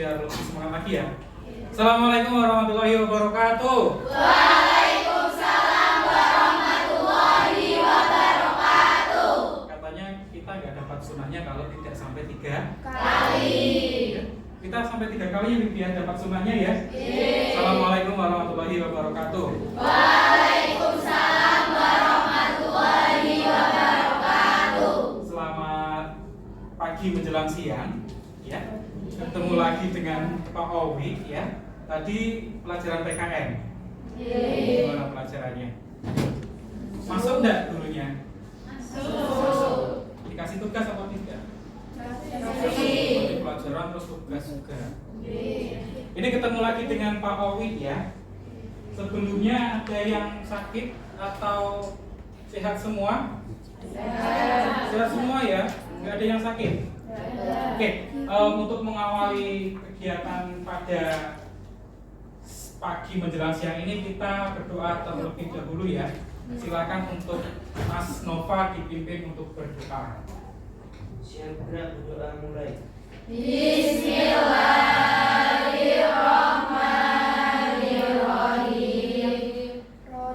biar lebih semangat lagi ya. Assalamualaikum warahmatullahi wabarakatuh. Waalaikumsalam warahmatullahi wabarakatuh. Katanya kita nggak dapat sunahnya kalau tidak sampai 3 kali. Kita sampai 3 kali ya biar dapat sunahnya ya. Assalamualaikum warahmatullahi wabarakatuh. Waalaikumsalam warahmatullahi wabarakatuh. Selamat pagi menjelang siang ya. Ketemu lagi dengan Pak Owi ya. Tadi pelajaran PKN. Gimana pelajarannya? Masuk enggak gurunya? Masuk. Dikasih tugas apa tidak? Kasih. Pelajaran terus tugas juga. Ini ketemu lagi dengan Pak Owi ya. Sebelumnya ada yang sakit atau sehat semua? Sehat semua ya, nggak ada yang sakit. Oke, untuk mengawali kegiatan pada pagi menjelang siang ini kita berdoa terlebih dahulu ya. Silakan untuk Mas Nova dipimpin untuk berdoa. Siap gerak berdoa mulai. Bismillahirrahmanirrahim.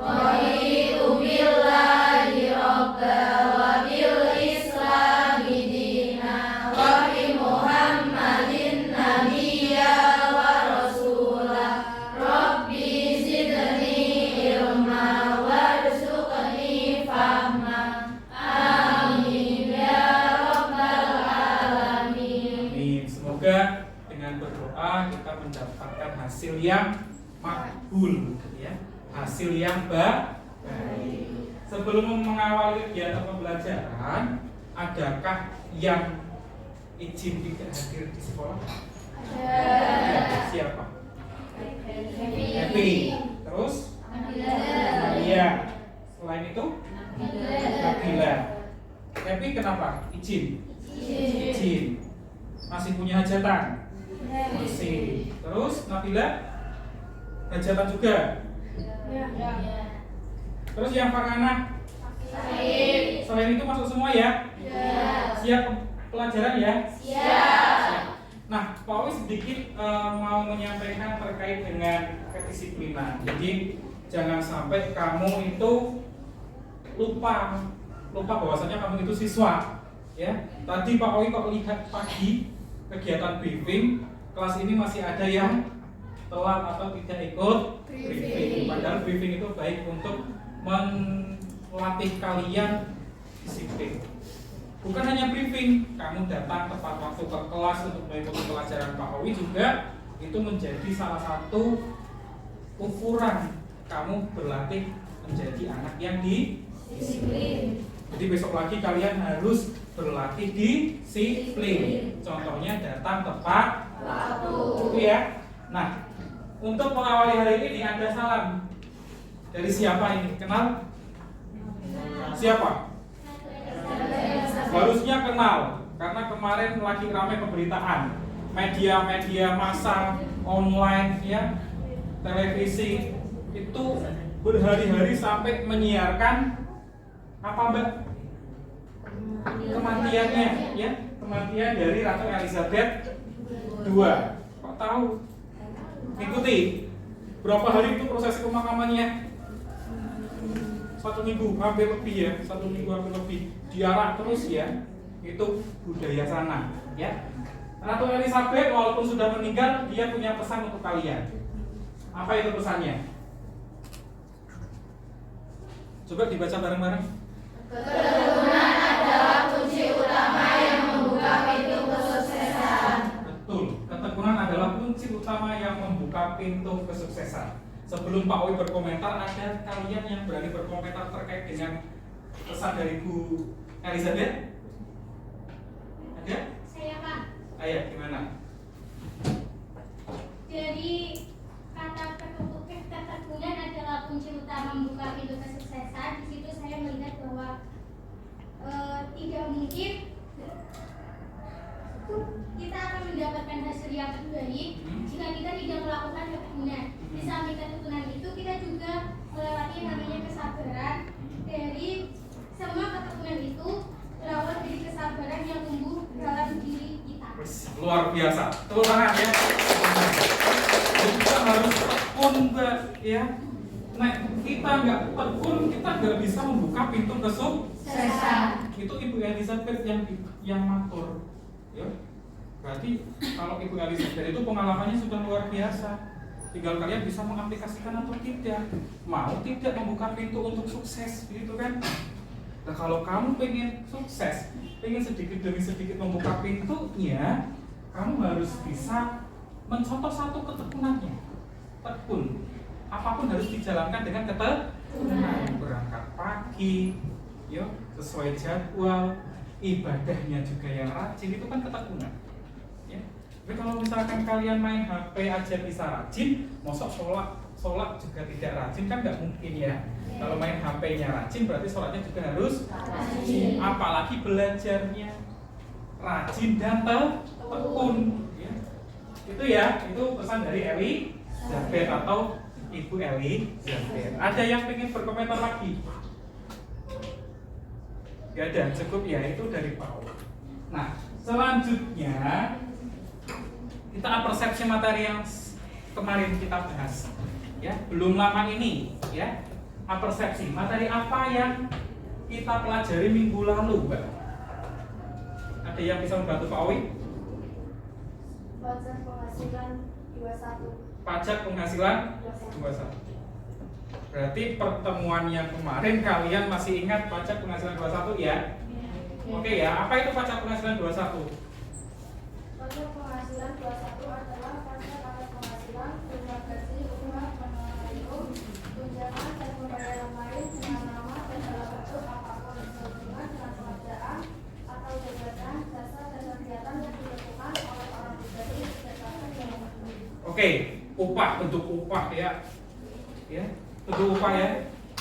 Raditu billahi robba wa bil islami dina wa bi Muhammadin nabiyya wa rasulah. Rabbi zidni ilma warzuqni fahma. Amin ya rabbal alamin. Amin. Semoga dengan berdoa kita mendapatkan hasil yang makbul ya. Hasil yang baik. Sebelum mengawali kegiatan pembelajaran, adakah yang izin tidak hadir di sekolah? Ya, siapa? Happy. Terus? Iya. Selain itu? Nabila. Happy kenapa? Izin. Izin. Masih punya hajatan? Masih. Terus Nabila? Hajatan juga. Terus yang Farhana? Selain itu masuk semua ya? Siap pelajaran ya? Siap. Nah, Pak Owi sedikit mau menyampaikan terkait dengan kedisiplinan. Jadi jangan sampai kamu itu lupa bahwasanya kamu itu siswa. Ya, tadi Pak Owi kok lihat pagi kegiatan briefing kelas ini masih ada yang telat atau tidak ikut briefing. Padahal briefing itu baik untuk melatih kalian disiplin. Bukan hanya briefing, kamu datang tepat waktu ke kelas untuk mengikuti pelajaran Pak Owi juga itu menjadi salah satu ukuran kamu berlatih menjadi anak yang disiplin. Jadi besok lagi kalian harus berlatih disiplin. Contohnya datang tepat waktu. Itu ya. Nah, untuk mengawali hari ini ada salam dari siapa ini? Kenal? Siapa? Harusnya kenal, karena kemarin lagi ramai pemberitaan media-media massa online ya, televisi itu berhari-hari sampai menyiarkan apa Mbak? Kematiannya ya, kematian dari Ratu Elizabeth II. Kok tahu? Ikuti. Berapa hari itu proses pemakamannya? 1 minggu hampir lebih ya, 1 minggu hampir lebih diarak terus ya. Itu budaya sana ya. Ratu Elizabeth walaupun sudah meninggal, dia punya pesan untuk kalian. Apa itu pesannya? Coba dibaca bareng-bareng. Keturunan adalah kunci utama yang membuka pintu kesuksesan. Betul, ketekunan adalah kunci utama yang membuka pintu kesuksesan. Sebelum Pak Owi berkomentar, ada kalian yang berani berkomentar terkait dengan pesan dari Bu Elizabeth? Ada? Saya Pak. Ayo, gimana? Jadi kata ketekunan adalah kunci utama membuka pintu kesuksesan. Di situ saya melihat bahwa tidak mungkin kita akan mendapatkan hasil yang baik jika kita tidak melakukan ketekunan. Di samping ketekunan itu kita juga melewati yang namanya kesabaran. Dari semua ketekunan itu berawal dari kesabaran yang tumbuh dalam diri kita. Luar biasa. Tepuk tangan ya. tekun Mbak ya. Nah, kita nggak tekun, kita nggak bisa membuka pintu kesuksesan. Itu Ibu Elizabeth yang matur. Ya. Berarti kalau Ibu Elizabeth itu pengalamannya sudah luar biasa. Tinggal kalian bisa mengaplikasikan atau tidak. Mau tidak membuka pintu untuk sukses, gitu kan? Nah, kalau kamu pengen sukses, pengen sedikit demi sedikit membuka pintunya, kamu harus bisa mencontoh satu ketekunannya. Tekun. Apapun harus dijalankan dengan ketekunan. Berangkat pagi, ya, sesuai jadwal, ibadahnya juga yang rajin, itu kan ketekunan. Ya. Tapi kalau misalkan kalian main HP aja bisa rajin, mosok sholat juga tidak rajin kan nggak mungkin ya. Kalau main HP-nya rajin berarti sholatnya juga harus rajin. Apalagi belajarnya rajin dan tekun. Ya. Itu ya, itu pesan dari Elizabeth atau Ibu Elizabeth. Ada yang pengen berkomentar lagi? Gak ada, cukup ya, itu dari Paul. Nah, selanjutnya kita persepsi materi yang kemarin kita bahas. Ya, belum lama ini, ya. Persepsi materi apa yang kita pelajari minggu lalu, Mbak? Ada yang bisa membantu Pak Owi? Pajak penghasilan 21. Pajak penghasilan 21. Berarti pertemuan yang kemarin kalian masih ingat pajak penghasilan 21 ya? Oke ya, apa itu pajak penghasilan 21? Pajak penghasilan 21 adalah pajak atas penghasilan, rumah gaji, rumah menengah, tunjangan dan pembayaran lain dengan nama dan dalam bentuk apapun sehubungan dengan pekerjaan atau jabatan, jasa dan kegiatan yang dilakukan oleh orang pribadi berdasarkan yang memenuhi. Oke, upah, bentuk upah ya. Ya, bentuk upah ya.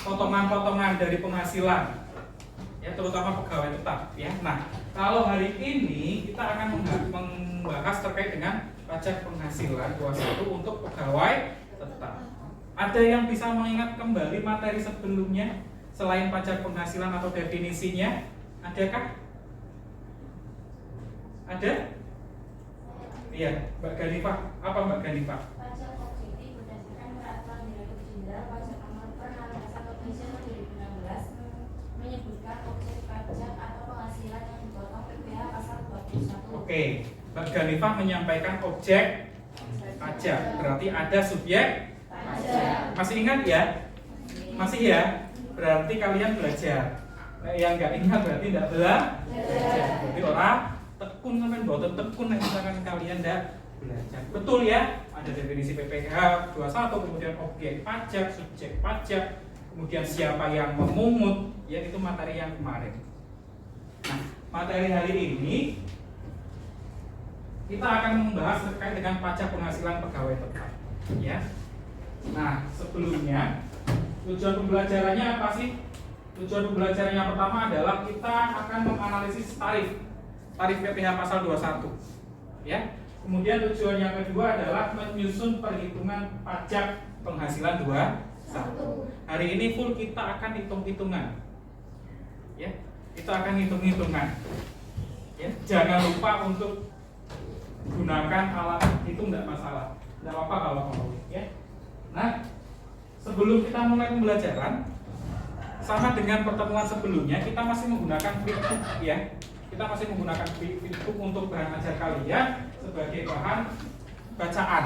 Potongan-potongan dari penghasilan. Ya, terutama pegawai tetap ya. Nah, kalau hari ini kita akan membahas terkait dengan pajak penghasilan 21 untuk pegawai tetap. Ada yang bisa mengingat kembali materi sebelumnya selain pajak penghasilan atau definisinya? Adakah? Ada? Iya, Mbak Ganifah. Apa Mbak Ganifah? Pajak objektif berdasarkan peraturan Direktur Jenderal Pajak Nomor per 16 Tahun 2016 menyebutkan objek pajak atau penghasilan yang dipotong PPh pasal 21. Oke, Mbak Ganifah menyampaikan objek pajak. Berarti ada subjek pajak. Masih ingat ya? Masih ya? Berarti kalian belajar. Nah, yang nggak ingat berarti tidak belajar. Berarti orang tekun sampai boten tekun misalkan kalian tidak belajar. Betul ya? Ada definisi PPh 21, kemudian objek pajak, subjek pajak, kemudian siapa yang memungut, ya itu materi yang kemarin. Nah, materi hari ini kita akan membahas terkait dengan pajak penghasilan pegawai tetap, ya. Nah, sebelumnya tujuan pembelajarannya apa sih? Tujuan pembelajaran yang pertama adalah kita akan menganalisis tarif PPh pasal 21, ya. Kemudian tujuan yang kedua adalah menyusun perhitungan pajak penghasilan 21. Hari ini full kita akan hitung-hitungan, ya. Kita akan hitung-hitungan, ya. Jangan lupa untuk gunakan alat hitung, tidak masalah, tidak apa-apa kalau mau, ya. Nah, sebelum kita mulai pembelajaran, sama dengan pertemuan sebelumnya, kita masih menggunakan flipbook, ya. Kita masih menggunakan flipbook untuk bahan ajar kalian sebagai bahan bacaan,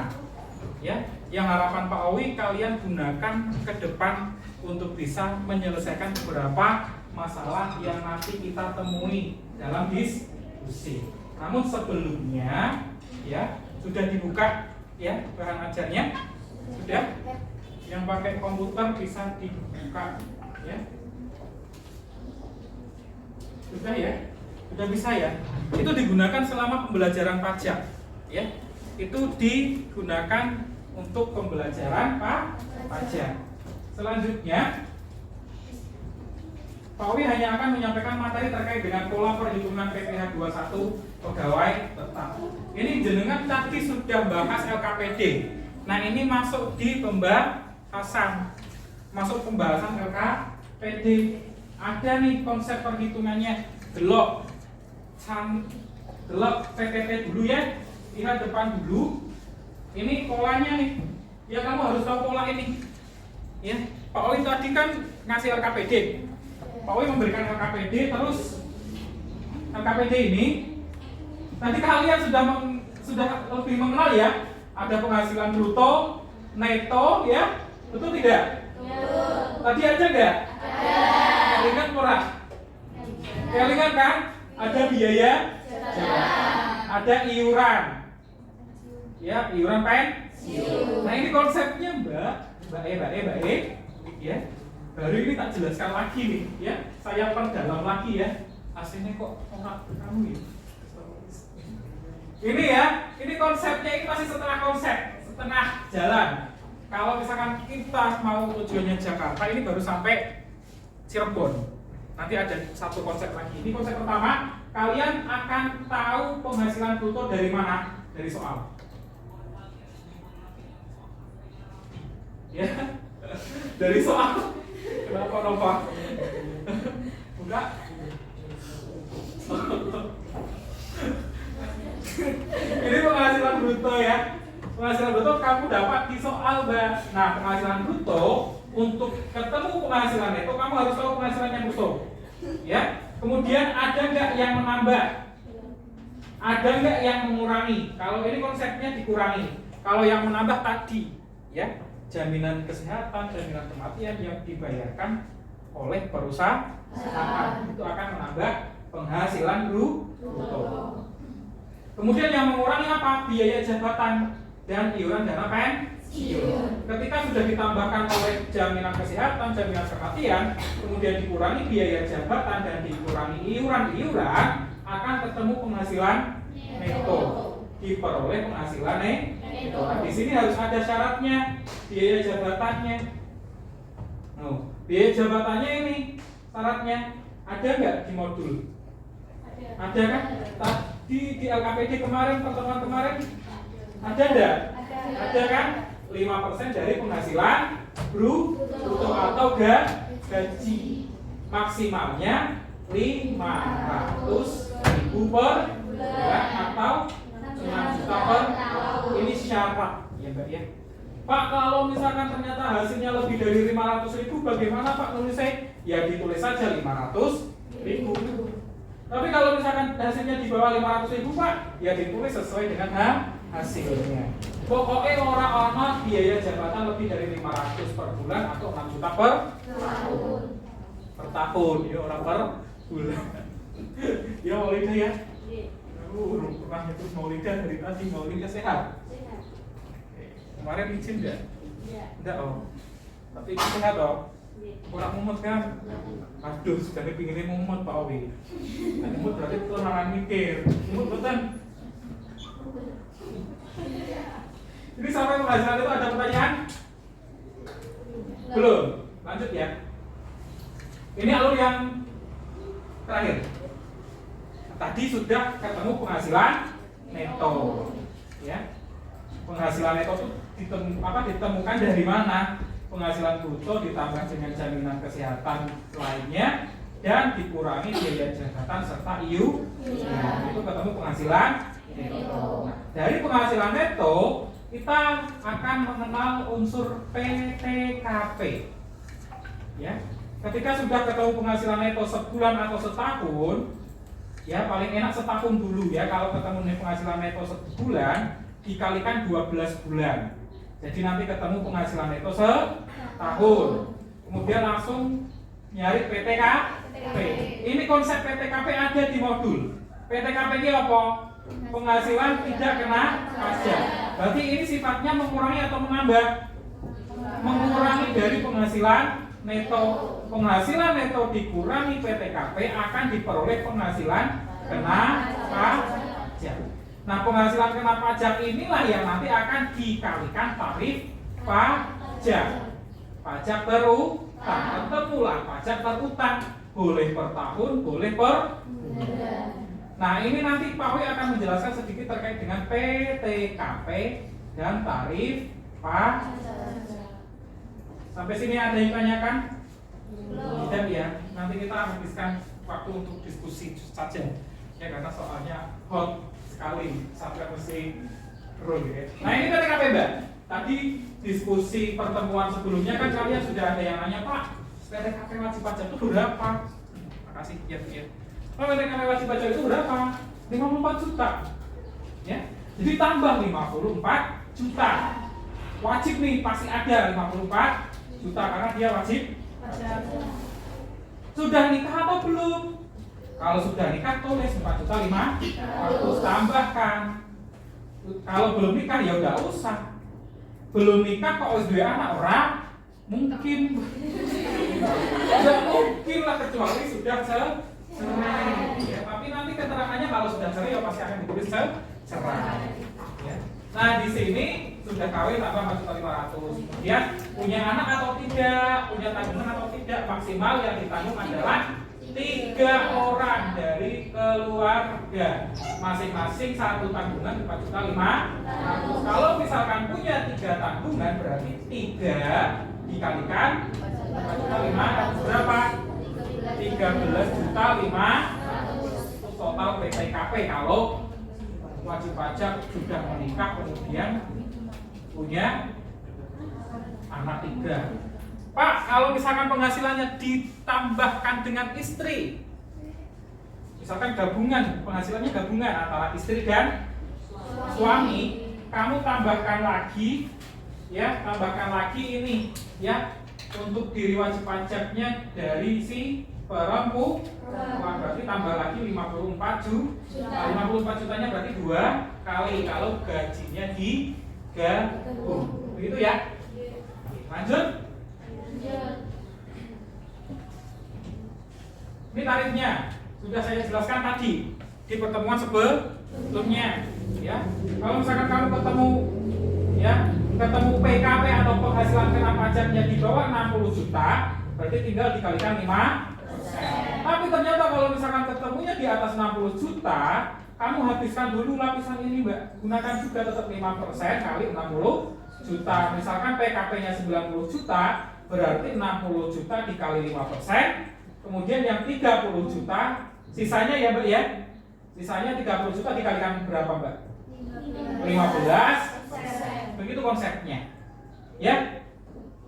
ya. Yang harapan Pak Owi kalian gunakan ke depan untuk bisa menyelesaikan beberapa masalah yang nanti kita temui dalam diskusi. Namun sebelumnya, ya, sudah dibuka ya bahan ajarnya, sudah. Yang pakai komputer bisa dibuka, ya. Sudah ya. Sudah bisa ya. Itu digunakan selama pembelajaran pajak, ya. Itu digunakan untuk pembelajaran pajak. Selanjutnya, Pak Wi hanya akan menyampaikan materi terkait dengan pola perhitungan PPh 21 pegawai tetap. Ini jenengan tadi sudah bahas LKPD. Nah, ini masuk di pembahasan. Masuk pembahasan LKPD. Ada nih konsep perhitungannya. Delok PPT dulu ya. Lihat depan dulu. Ini polanya nih. ya kamu harus tahu pola ini. Ya, Pak Owi tadi kan ngasih LKPD. Pak Owi memberikan LKPD, terus LKPD ini tadi kalian sudah lebih mengenal ya. Ada penghasilan bruto, neto, ya, betul tidak? Betul. Tadi aja enggak? Ada. Ingat murah? Kalian kan? Ada biaya Jabatan. ada iuran, ya, iuran pensiun. Nah ini konsepnya Mbak E, ya. Baru ini tak jelaskan lagi nih, ya. Saya perdalam lagi ya. Aslinya kok orang kamu ya. Ini ya, ini konsepnya ini masih setengah konsep, setengah jalan. Kalau misalkan kita mau tujuannya Jakarta, ini baru sampai Cirebon. Nanti ada satu konsep lagi. Ini konsep pertama, kalian akan tahu penghasilan bruto dari mana? Dari soal. Ya, dari soal. Kenapa Nova? Buka. Ini penghasilan bruto ya. Penghasilan bruto kamu dapat di soal, Mbak. Nah, penghasilan bruto untuk ketemu penghasilan neto kamu harus tahu penghasilannya bruto. Ya. Kemudian ada nggak yang menambah? Ada nggak yang mengurangi? Kalau ini konsepnya dikurangi. Kalau yang menambah tadi, ya, jaminan kesehatan, jaminan kematian yang dibayarkan oleh perusahaan itu akan menambah penghasilan bruto. Kemudian yang mengurangi apa? Biaya jabatan dan iuran dana pensiun. Ketika sudah ditambahkan oleh jaminan kesehatan, jaminan kematian, kemudian dikurangi biaya jabatan dan dikurangi iuran, akan ketemu penghasilan neto. Diperoleh penghasilan neto. Nah, di sini harus ada syaratnya, biaya jabatannya. Biaya jabatannya ini syaratnya ada nggak di modul? Ada kan? Di LKPD kemarin, pertemuan kemarin ada enggak? Ada kan? 5% dari penghasilan bruto atau gaji. Maksimalnya 500.000 per bulan atau 6 juta per tahun. Ini syarat ya Mbak ya. Pak, kalau misalkan ternyata hasilnya lebih dari 500.000 bagaimana Pak nulisnya? Ya ditulis saja 500.000. Tapi kalau misalkan hasilnya di bawah 500.000 Pak, ya ditulis sesuai dengan hasilnya. Pokoknya orang-orang biaya jabatan lebih dari 500 per bulan atau 6 juta per tahun. Ya orang per bulan. Ya Maulida ya. Belum pernah nyebut Maulida dari tadi. Maulida sehat. Kemarin izin enggak? Enggak oh. Tapi itu sehat oh. Kurang mumet kan? Aduh, sudah pinginnya mumet Pak Owi. Mumet berarti kehilangan mikir. Mumet betul. Ini sampai penghasilan itu ada pertanyaan? Belum. Lanjut ya. Ini alur yang terakhir. Tadi sudah ketemu penghasilan neto. Ya. Penghasilan neto itu ditemukan dari mana? Penghasilan bruto ditambah dengan jaminan kesehatan lainnya dan dikurangi biaya jabatan serta iuran. Itu ketemu penghasilan neto. Nah, dari penghasilan neto kita akan mengenal unsur PTKP. Ya, ketika sudah ketemu penghasilan neto sebulan atau setahun, ya paling enak setahun dulu ya. Kalau ketemu penghasilan neto sebulan dikalikan 12 bulan. Jadi nanti ketemu penghasilan neto setahun. Kemudian langsung nyari PTKP. Ini konsep PTKP ada di modul. PTKP ini apa? Penghasilan tidak kena pajak. Berarti ini sifatnya mengurangi atau menambah? Mengurangi dari penghasilan neto. Penghasilan neto dikurangi PTKP akan diperoleh penghasilan kena pajak. Nah, penghasilan kena pajak inilah yang nanti akan dikalikan tarif pajak. Pajak terutang, ketemulah pajak terutang. Boleh per tahun, boleh per bulan. Nah, ini nanti Pak Wi akan menjelaskan sedikit terkait dengan PTKP dan tarif pajak. Sampai sini ada yang tanyakan? Tidak ya. Nanti kita habiskan waktu untuk diskusi saja. Ya karena soalnya hot sekali sampai mesti roll ya. Nah ini PTKP Mbak. Tadi diskusi pertemuan sebelumnya kan kalian sudah ada yang nanya, Pak, PTKP wajib pajak itu berapa? Makasih, ya. Pak, PTKP wajib pajak itu berapa? 54 juta. Ya. Jadi tambah 54 juta. Wajib nih, pasti ada 54 juta karena dia wajib pajak. Sudah nikah atau belum? Kalau sudah nikah tulis 4 juta 500 tambahkan. Kalau belum nikah ya udah usah. Belum nikah kok harus dua anak orang? Mungkin. Tidak mungkin lah kecuali sudah cerai. Ya, tapi nanti keterangannya kalau sudah cerai ya pasti akan ditulis cerai. Ya. Nah di sini sudah kawin tambah 4.500. Kemudian punya anak atau tidak, punya tanggungan atau tidak, maksimal yang ditanggung adalah 3 orang dari keluarga, masing-masing satu tanggungan 4.500. Kalau misalkan punya 3 tanggungan berarti 3 dikalikan 4.500 berapa? 13.500 total PTKP kalau wajib pajak sudah menikah kemudian punya anak 3. Pak, kalau misalkan penghasilannya ditambahkan dengan istri, misalkan gabungan, penghasilannya gabungan antara istri dan suami, kamu tambahkan lagi, ya, tambahkan lagi ini, ya, untuk diri wajib pajaknya dari si perempuan, berarti tambah lagi 54 juta. 54 jutanya berarti 2 kali kalau gajinya digabung, begitu ya? Lanjut. Ini tarifnya sudah saya jelaskan tadi di pertemuan sebelumnya, ya. Kalau misalkan kamu ketemu PKP atau penghasilan kena pajaknya di bawah 60 juta, berarti tinggal dikalikan 5%. Tapi ternyata kalau misalkan ketemunya di atas 60 juta, kamu habiskan dulu lapisan ini, Mbak. Gunakan juga tetap 5% kali 60 juta. Misalkan PKP-nya 90 juta, berarti 60 juta dikali 5%. Kemudian yang 30 juta, sisanya ya Mbak ya. Sisanya 30 juta dikalikan berapa Mbak? 15%. Begitu konsepnya. Ya.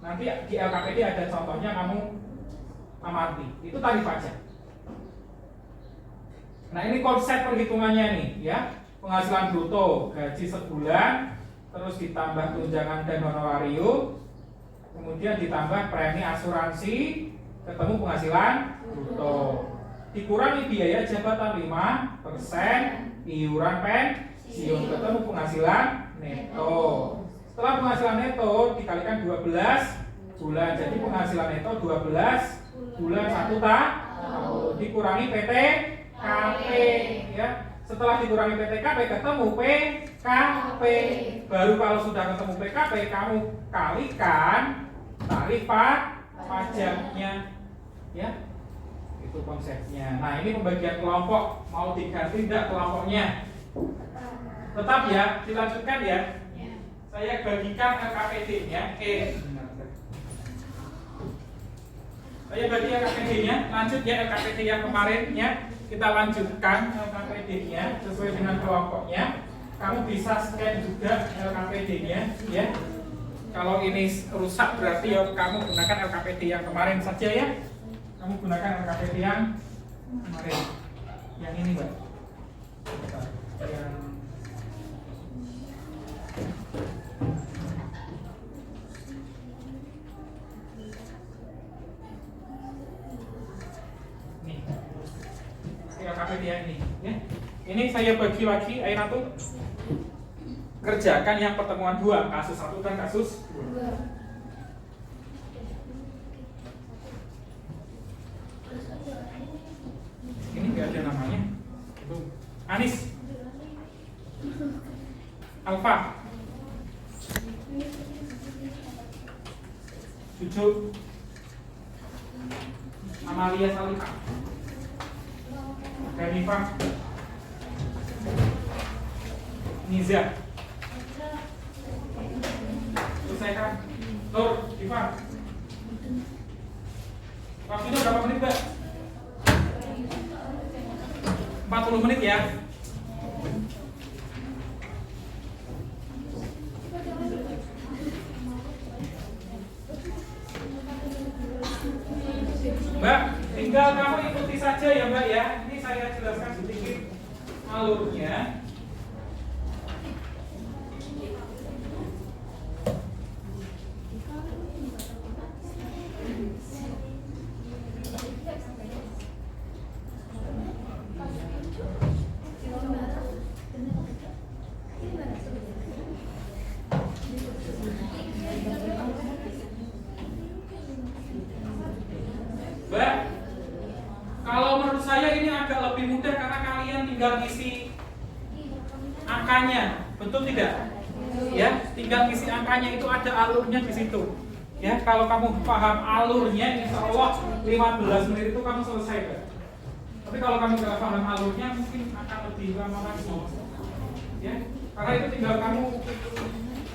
Nanti di LKPD ada contohnya, kamu amati. Itu tarif pajak. Nah, ini konsep perhitungannya nih, ya. Penghasilan bruto, gaji sebulan, terus ditambah tunjangan dan honorarium, kemudian ditambah premi asuransi, ketemu penghasilan bruto. Dikurangi biaya jabatan 5%, iuran pensiun, ketemu penghasilan neto. Setelah penghasilan neto dikalikan 12 bulan, jadi penghasilan neto 12 bulan 1 tahun. Dikurangi PTKP, ya. Setelah dikurangi PTKP ketemu PKP. Baru kalau sudah ketemu PKP kamu kalikan tarif pajaknya, ya. Itu konsepnya. Nah, ini pembagian kelompok, mau diganti tidak kelompoknya? Tetap ya, dilanjutkan ya. Saya bagikan LKPD ya. Saya bagi LKPD-nya, lanjut ya LKPD yang kemarin ya. Kita lanjutkan LKPD-nya sesuai dengan kelompoknya. Kamu bisa scan juga LKPD-nya ya. Kalau ini rusak berarti ya kamu gunakan LKPD yang kemarin saja ya. Kamu gunakan LKPD yang kemarin. Yang ini, Mbak. Yang nih. LKPD yang ini, ya. Ini saya bagi lagi Ainatu. Kerjakan yang pertemuan 2, kasus 1 dan kasus 2. Ini nggak ada namanya. Itu Anis, Alfa, Cucu, Amalia Salika, Danifah, Niza. Selesaikan. Nur, Ivan. Waktunya berapa menit, Mbak? 40 menit ya. tinggal kamu ikuti saja ya Mbak ya. Ini saya jelaskan sedikit alurnya. Mbak, kalau menurut saya ini agak lebih mudah karena kalian tinggal isi angkanya, betul tidak? Ya, tinggal isi angkanya itu ada alurnya di situ. Ya, kalau kamu paham alurnya, insya Allah 15 menit itu kamu selesai, Mbak. Tapi kalau kamu nggak paham alurnya, mungkin akan lebih lama lagi. Ya, karena itu tinggal kamu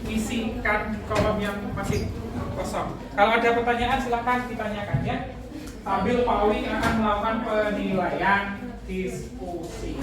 isikan kolom yang masih kosong. Kalau ada pertanyaan silahkan ditanyakan ya. Sambil Pak Wi akan melakukan penilaian diskusi.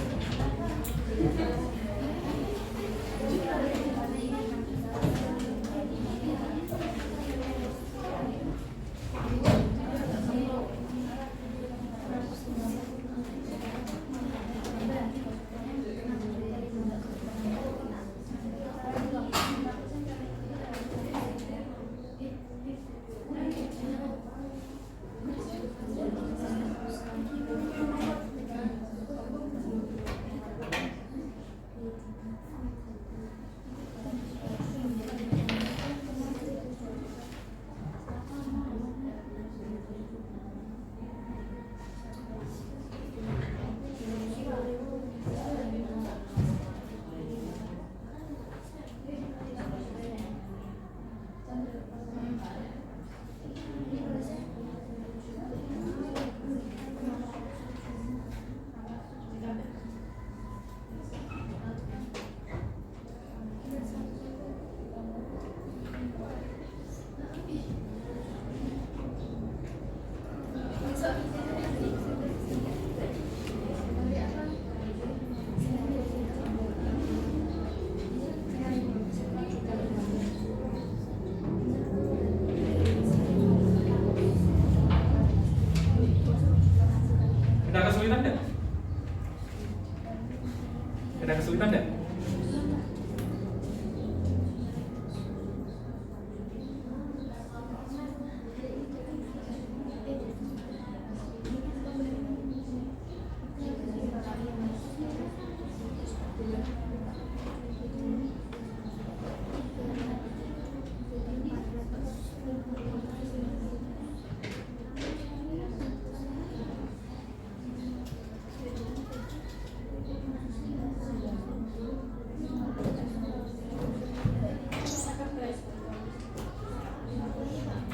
Ada kesulitan enggak? Ada kesulitan enggak?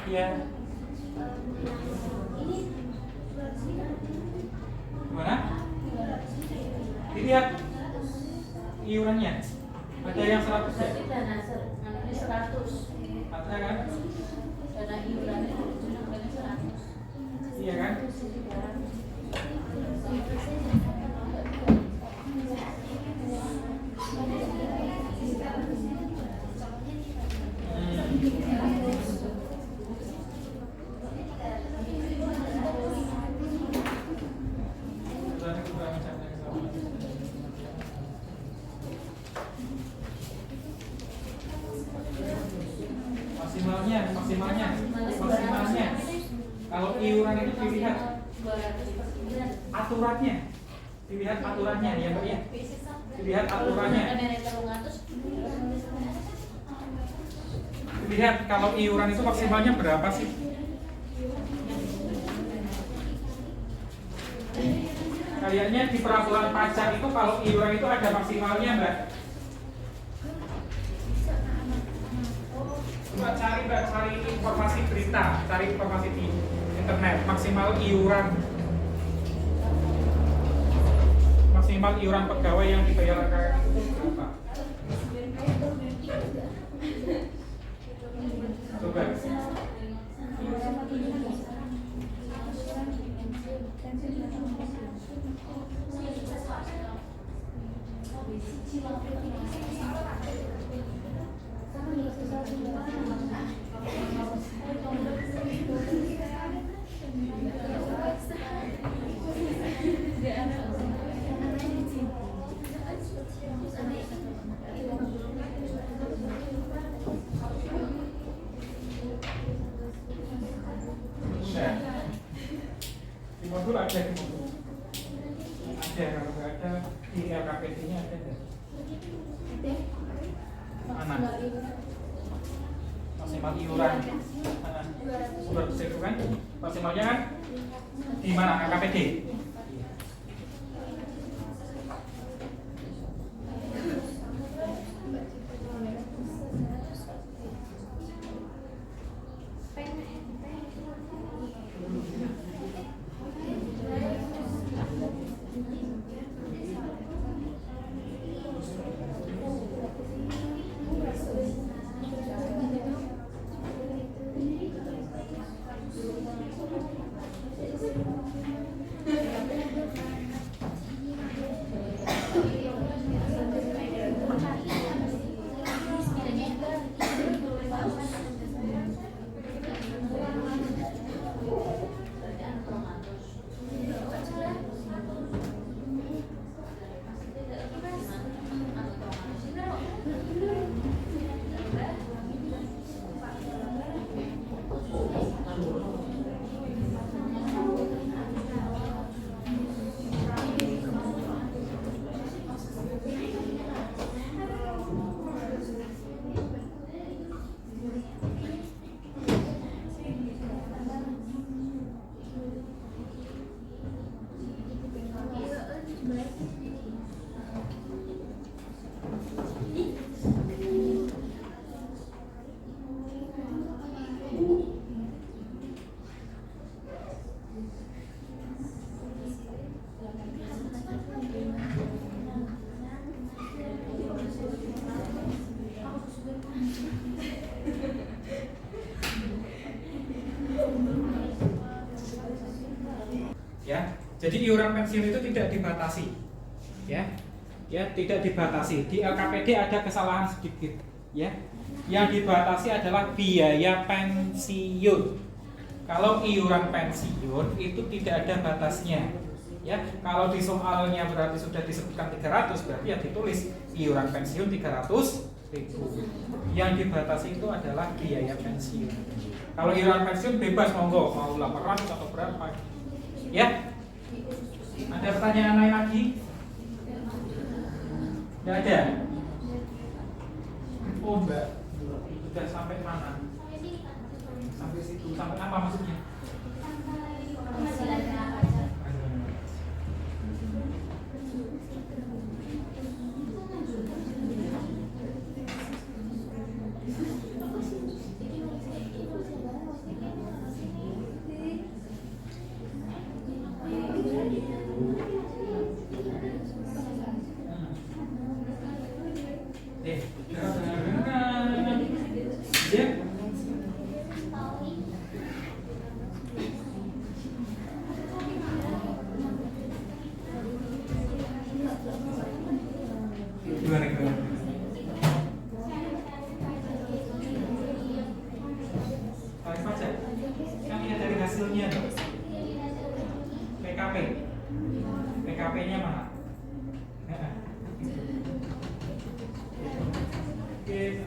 Iya. Gimana? Dilihat iurannya. Ada yang 100 ya? Ini 100. Ada kan? Karena iurannya angkanya 100. Iya kan? Maksimalnya. Kalau iuran itu dilihat aturannya, dilihat aturannya ya Mbak ya. Dilihat aturannya. Dilihat kalau iuran itu maksimalnya berapa sih? Kayaknya di peraturan pajak itu kalau iuran itu ada maksimalnya Mbak. Mbak cari informasi berita, cari informasi di internet. Maksimal iuran pegawai yang dibayar KKN itu berapa? Coba. dulu ada di buku. Ada, kalau nggak ada di LKPD-nya ada nggak? Mana? Maksimal iuran. Surat itu kan? Maksimalnya kan? Di mana LKPD? Ya, jadi iuran pensiun itu tidak dibatasi, ya, tidak dibatasi. Di LKPD ada kesalahan sedikit, ya. Yang dibatasi adalah biaya pensiun. Kalau iuran pensiun itu tidak ada batasnya, ya. Kalau di soalnya berarti sudah disebutkan 300, berarti ya ditulis iuran pensiun 300.000. Yang dibatasi itu adalah biaya pensiun. Kalau iuran pensiun bebas, monggo mau 800 atau berapa. Ya, ada pertanyaan lain lagi? Tidak ada. Oh mbak, sudah sampai mana? Sampai situ. Sampai apa maksudnya? PKP-nya mana? Oke.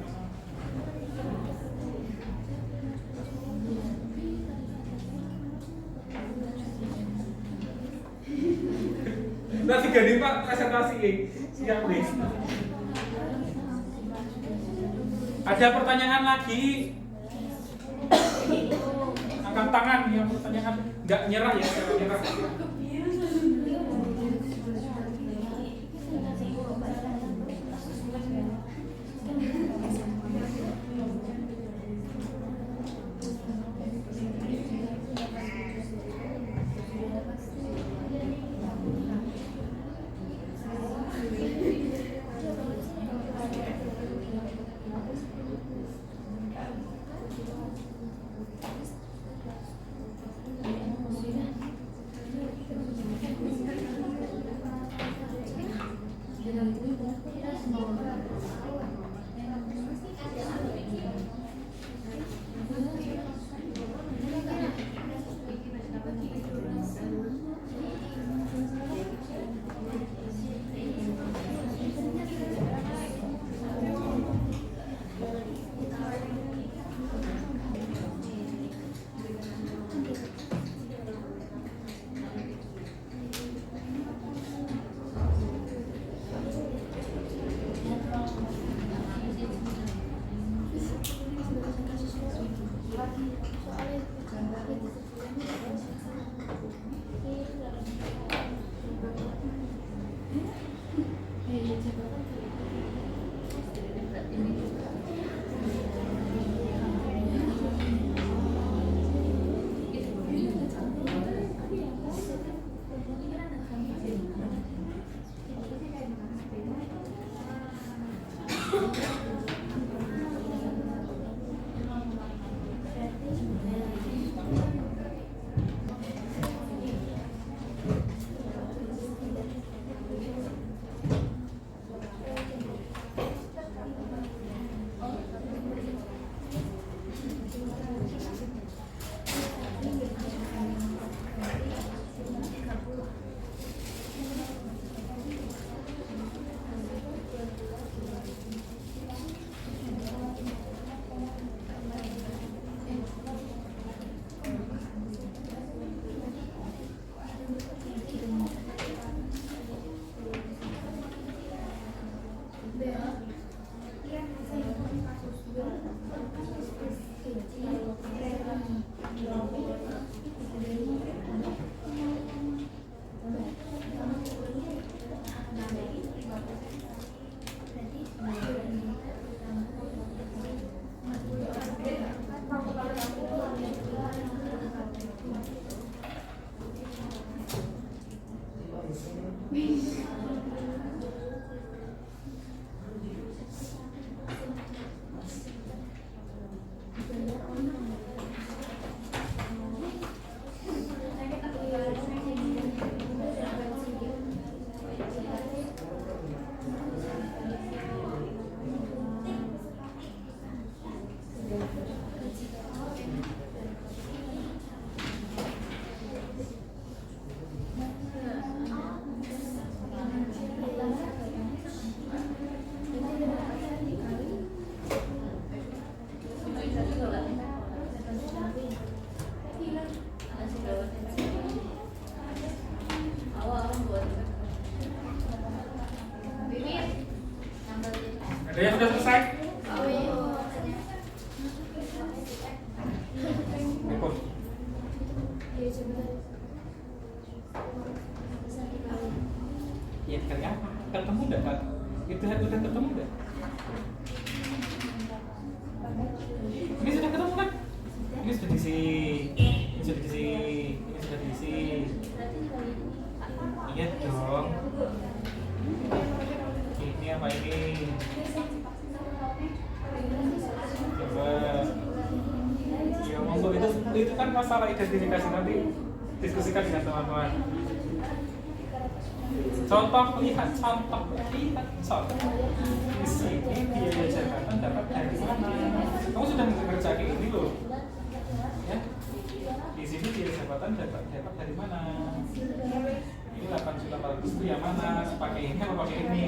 Nanti ganti Pak presentasi. Siap, please. Ada pertanyaan lagi? Angkat tangan yang pertanyaan, nggak nyerah ya, jangan nyerah. Ada yang sudah selesai? Ikut. Ya kali apa? Ketemu enggak, Pak? Itu udah ketemu enggak? Ini sudah ketemu kan? Ini sudah diisi. Ini sudah diisi. Ini sudah diisi. Iya dong. Ini apa ini? Coba. Ya monggo itu kan masalah identifikasi, nanti diskusikan dengan teman-teman. Contoh, lihat contoh. Di sini biaya jabatan dapat dari mana? Kamu sudah mengerjakan ini loh. Ya. Di sini biaya jabatan dapat dari mana? Ini 8.800 itu yang mana? Pakai ini apa pakai ini?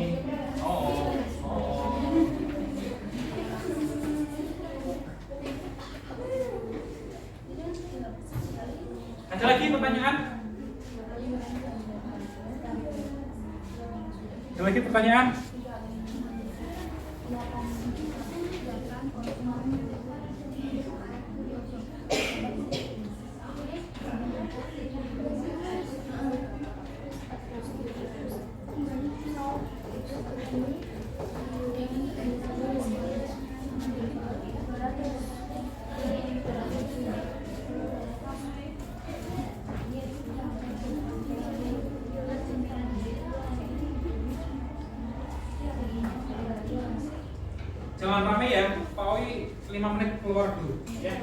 Oh. Ada lagi pertanyaan? Ada lagi pertanyaan? Jangan rame ya, Pak Oi 5 menit keluar dulu ya.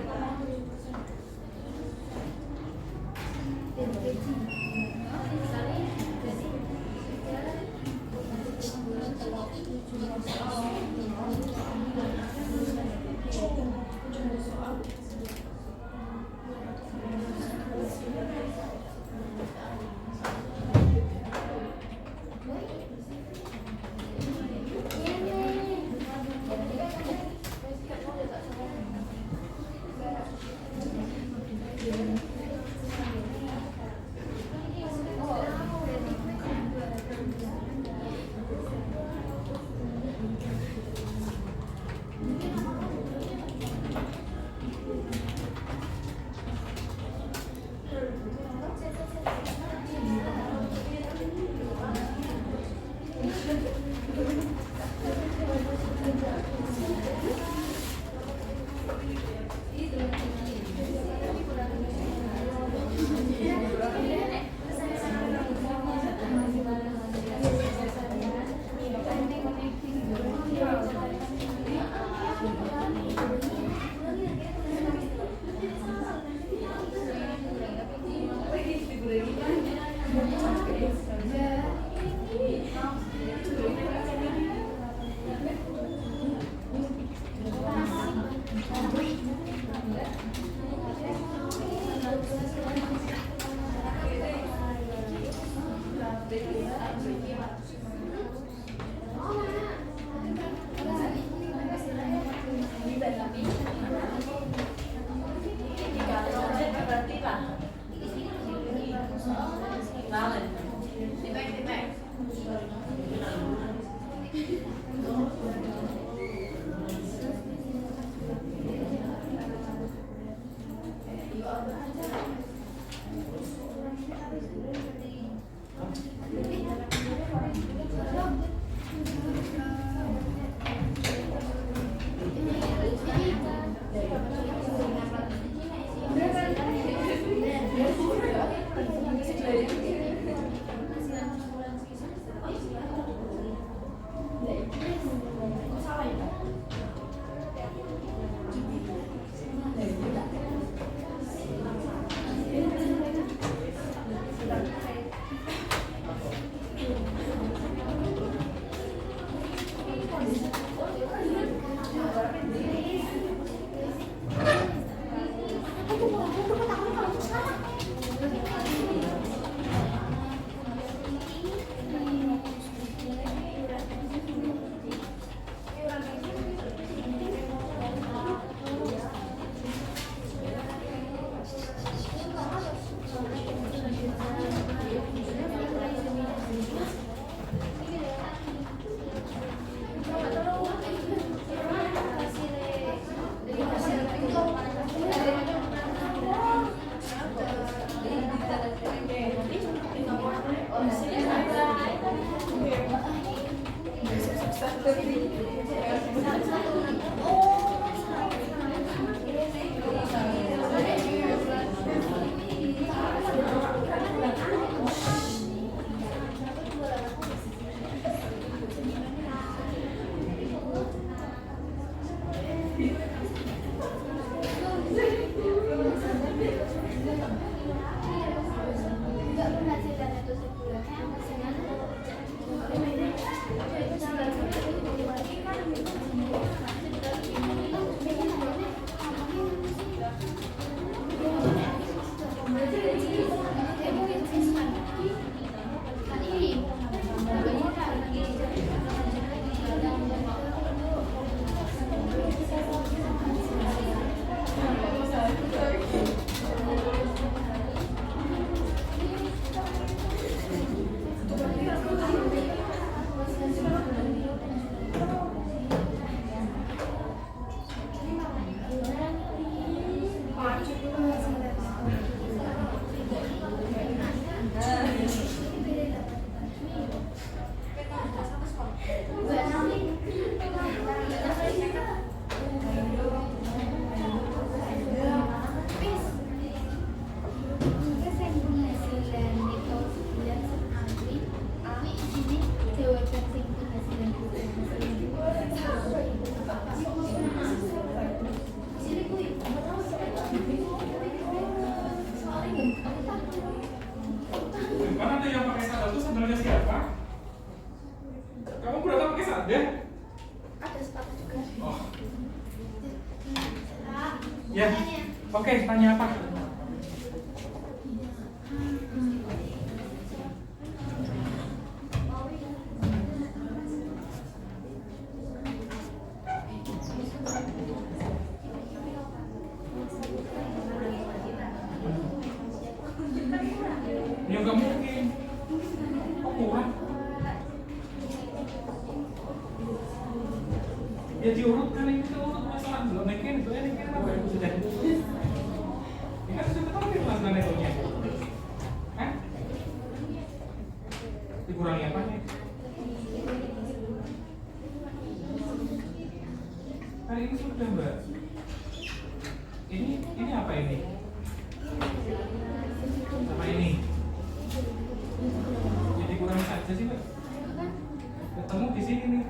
Ya. Oke, tanya apa? Ya nggak mungkin. Kok kurang? Ya diurutkan ini kita urut masalah belum mungkin itu ini kita apa yang sudah. Ini kan sudah tahu kita masalah netonya. Hah? Dikurangi apa nih? Hari ini sudah mbak. Ini apa ini? Sama ini. Jadi kurang saja sih mbak. Ketemu di sini nih.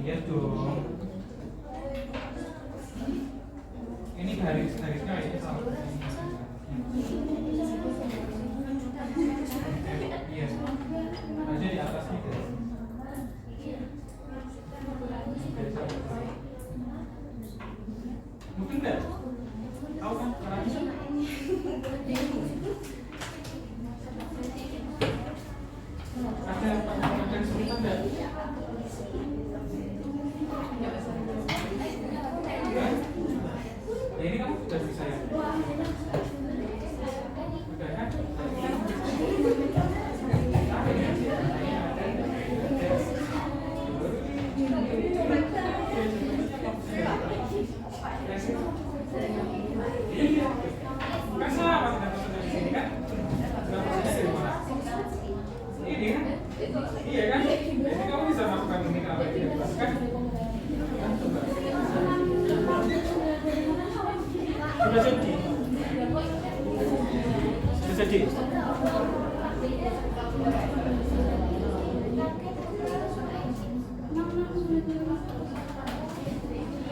Iya dong. Ini garisnya ini sama. Iya. Aja di atas nih. Mungkin enggak? Tahu kan caranya? Ada kesulitan enggak? Ya ini kamu sudah bisa ya? Sudah kan? Kan sama kita pesan dari sini kan? Sudah pesannya dari mana? Ini kan? Iya kan? Jadi kamu bisa masukkan ini ke apa yang dibebaskan? Kan coba. Sudah jadi. Sudah jadi.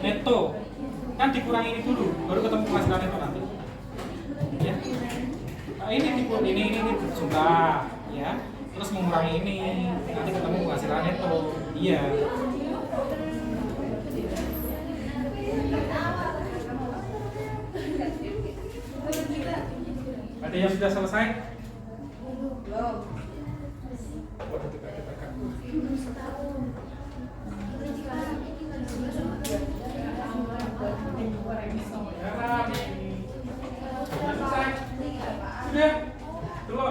Neto kan dikurangi ini dulu, baru ketemu penghasilan neto nanti. Ya. Nah, ini jumlah, ya. Terus mengurangi ini, nanti ketemu penghasilan neto. Iya. Ada yang sudah selesai? Belum. Waduh, tegak-tegak. Sudah selesai? Sudah? Dulu.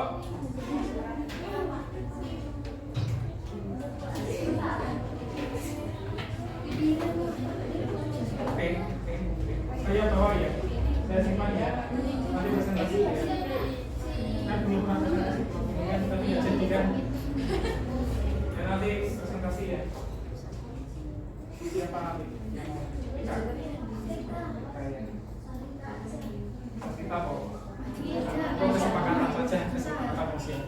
Oke. Saya bawa ya. Saya simpan ya. Nanti presentasi ya. Kan belum pernah presentasi kan, tapi ya jadi kan. Ya nanti presentasi ya. Siapa nanti? Kita kok. Kesepakatan saja, kesepakatan usia.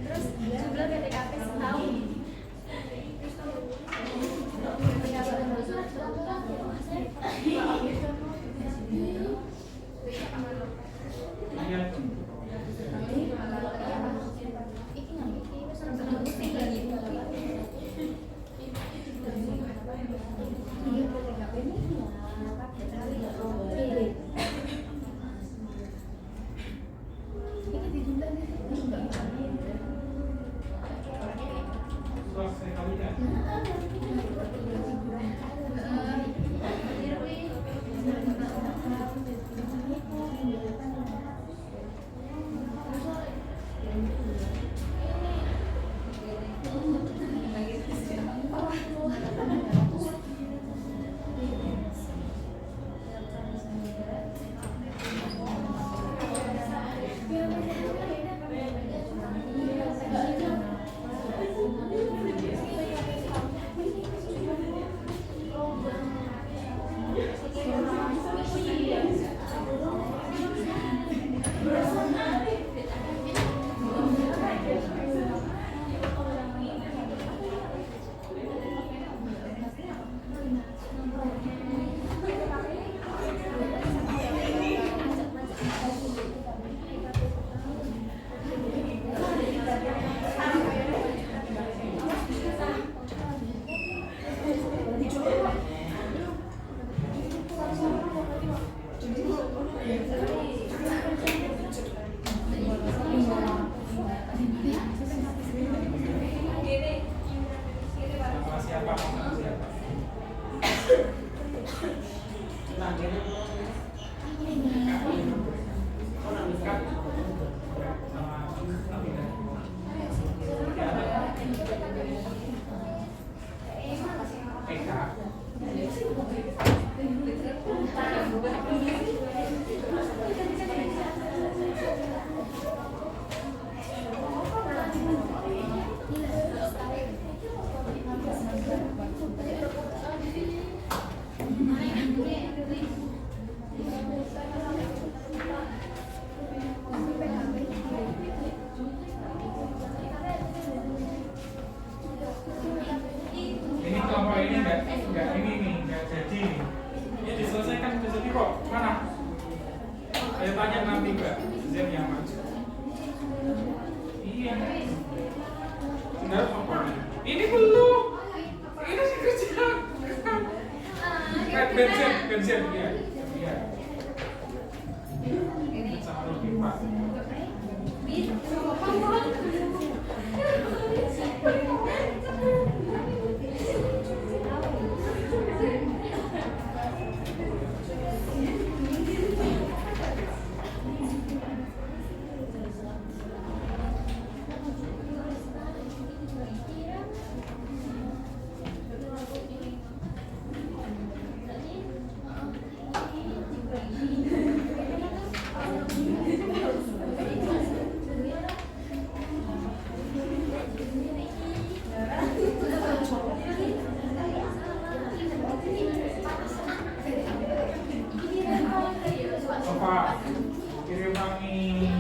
Terus jumlah PTKP setahun. nggak jadi nih. Ini diselesaikan sudah jadi kok. Mana? Saya tanya nanti Mbak Zen yang maju. Iya. Tinggal apa? Ini belum. Ini sih kerja. Bensin ya. Iya. Sama lebih Pak. Bapak kirim kami.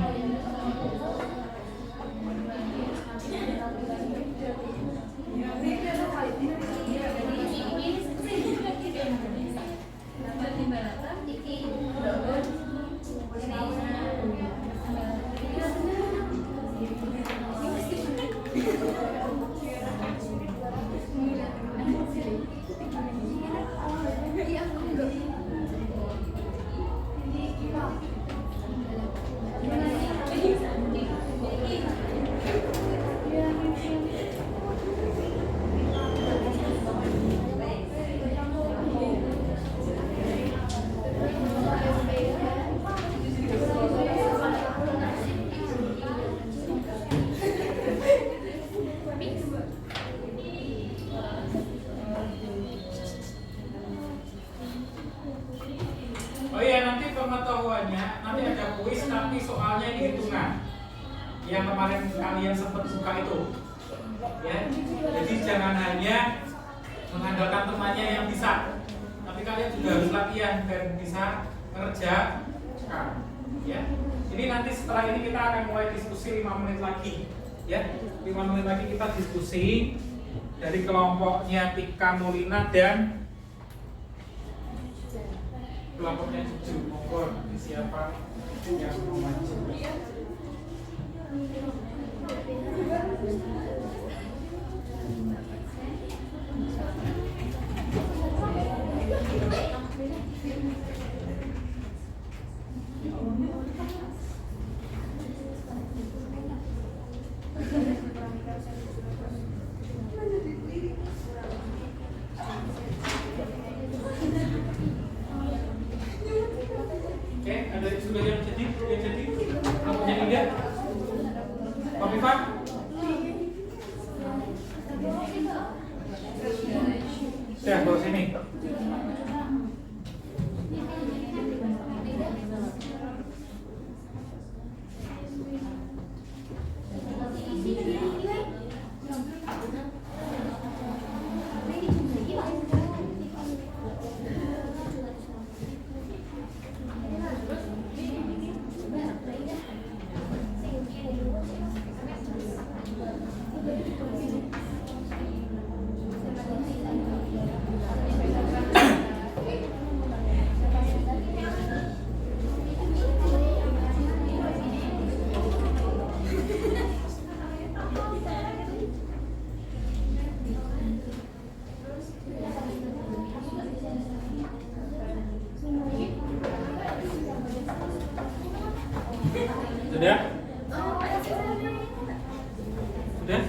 Oh iya, nanti pengetahuannya nanti ada kuis tapi soalnya ini hitungan. Yang kemarin kalian sempat suka itu. Ya. Jadi jangan hanya mengandalkan temannya yang bisa. Tapi kalian juga harus latihan dan bisa mengerjakan. Ya. Ini nanti setelah ini kita akan mulai diskusi 5 menit lagi. Ya. 5 menit lagi kita diskusi dari kelompoknya Tika Molina dan kelompoknya Cucu. Monggo nanti siapa yang mau maju. Oke, ada sudah yang jadi kelompoknya Indah. Pak Ivan. Ya, bawa sini. Sudah? Sudah?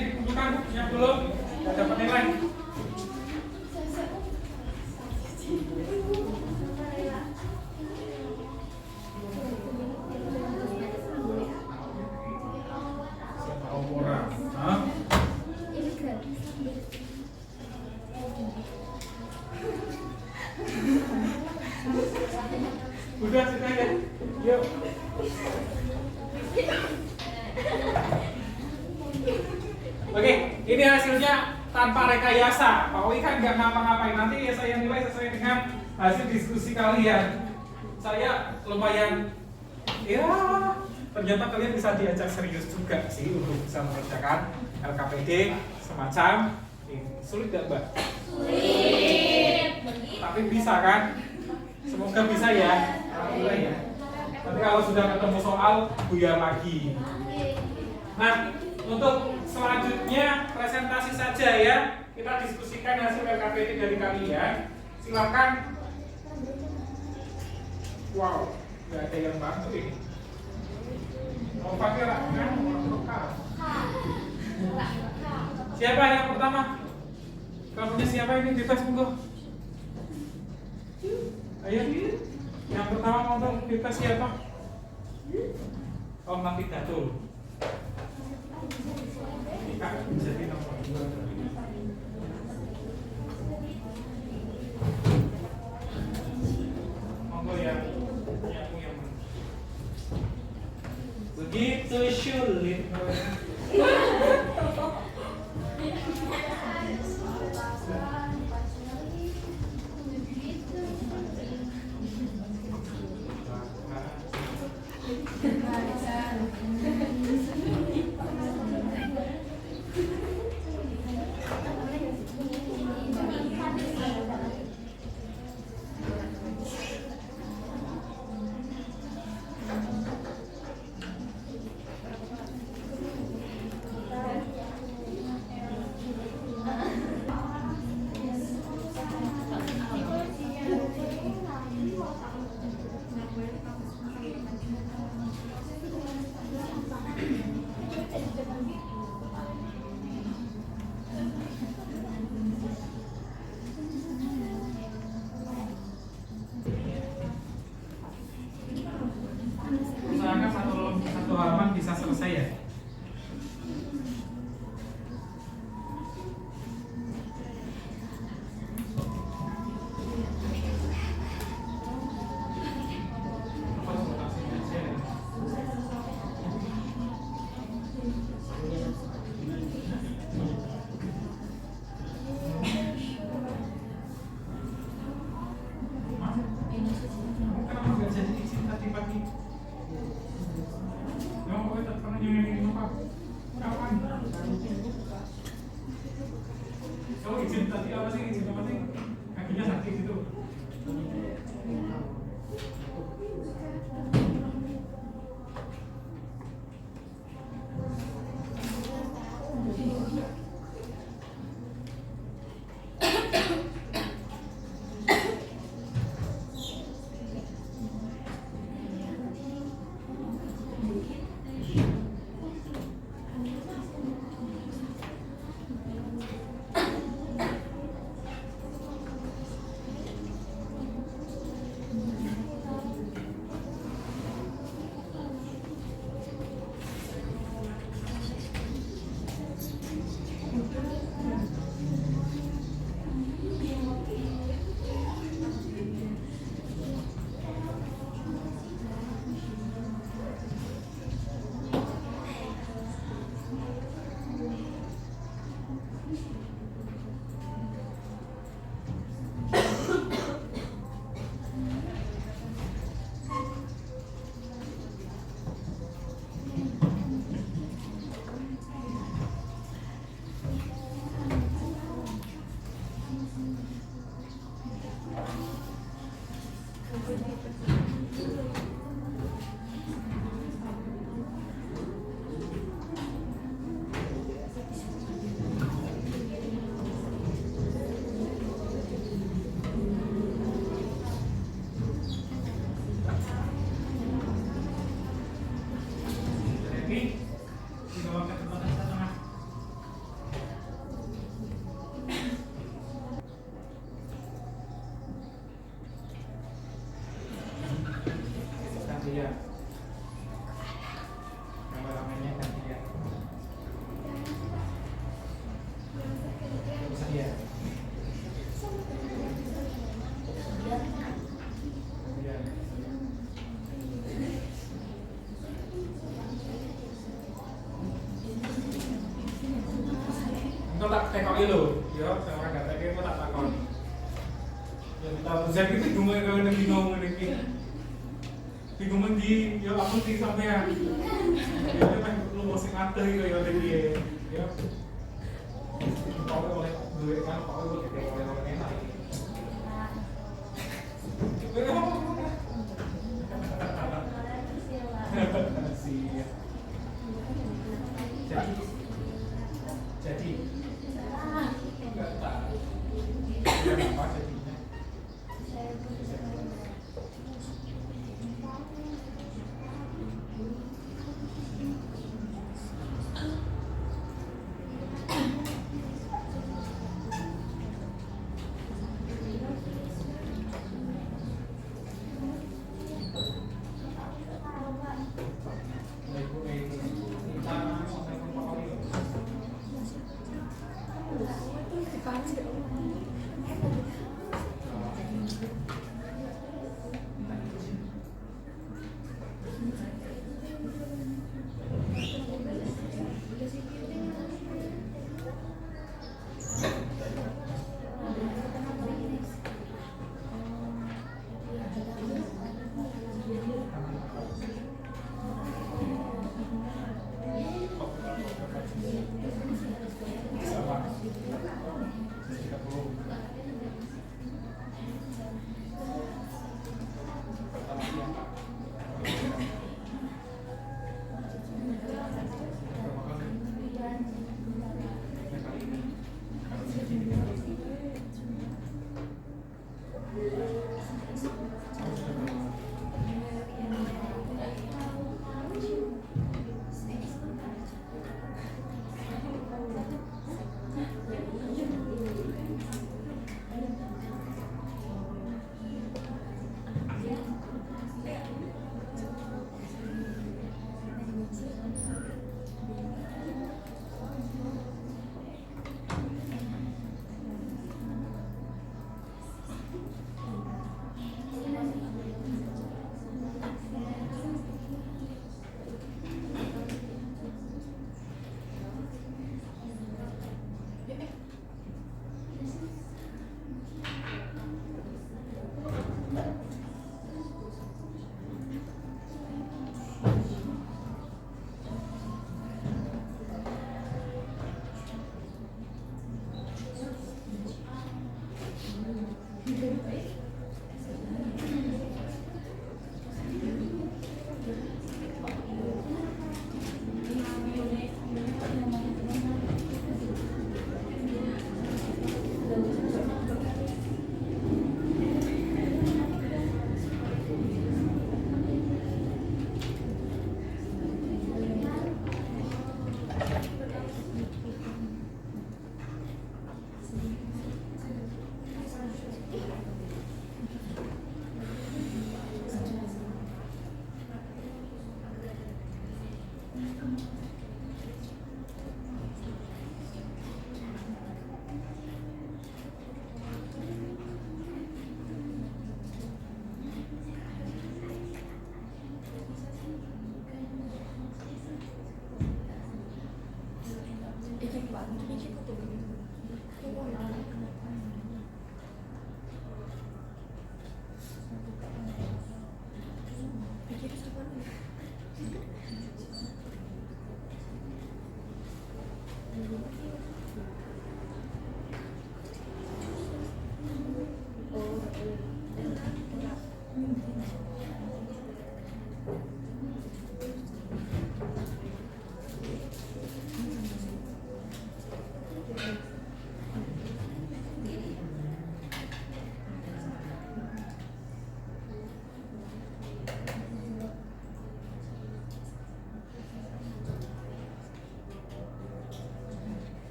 berkasnya dikumpulkan yang belum nggak dapat nilai. Siapa orang? Hah? Udah sudah ya. Yuk. Oke, ini hasilnya tanpa rekayasa. Pak Owi kan nggak ngapa-ngapain. Nanti ya saya nilai sesuai dengan hasil diskusi kalian. Saya lumayan, ya ternyata kalian bisa diajak serius juga sih untuk bisa mengerjakan LKPD semacam ini. Sulit nggak, Mbak? Sulit. Tapi bisa kan? Semoga bisa ya. Alhamdulillah ya. Nanti kalau sudah ketemu soal, buyar lagi. Nah, untuk selanjutnya presentasi saja ya. Kita diskusikan hasil LKPD dari kalian. Silakan. Wow, nggak ada yang bantu ini. Mau pakai rakan? Siapa yang pertama? Kamunya siapa ini bebas monggo? Ayo. Yang pertama ngomong bebas siapa? Oh, Nafi Datul. Kak, jadi nomor 2. Monggo ya. Yang begitu sulit. Engko tak tekoki lho, ya sing ora gatek engko tak takoni. Ya kita bisa iki bingung karo nek bingung ngene iki. Bingung ndi, ya aku sing sampean. Ya nek lu mesti ngatur iki ya piye. Ya. Kalau oleh duit kan, kalau oleh enak. Jadi enggak tahu. Kenapa jadinya?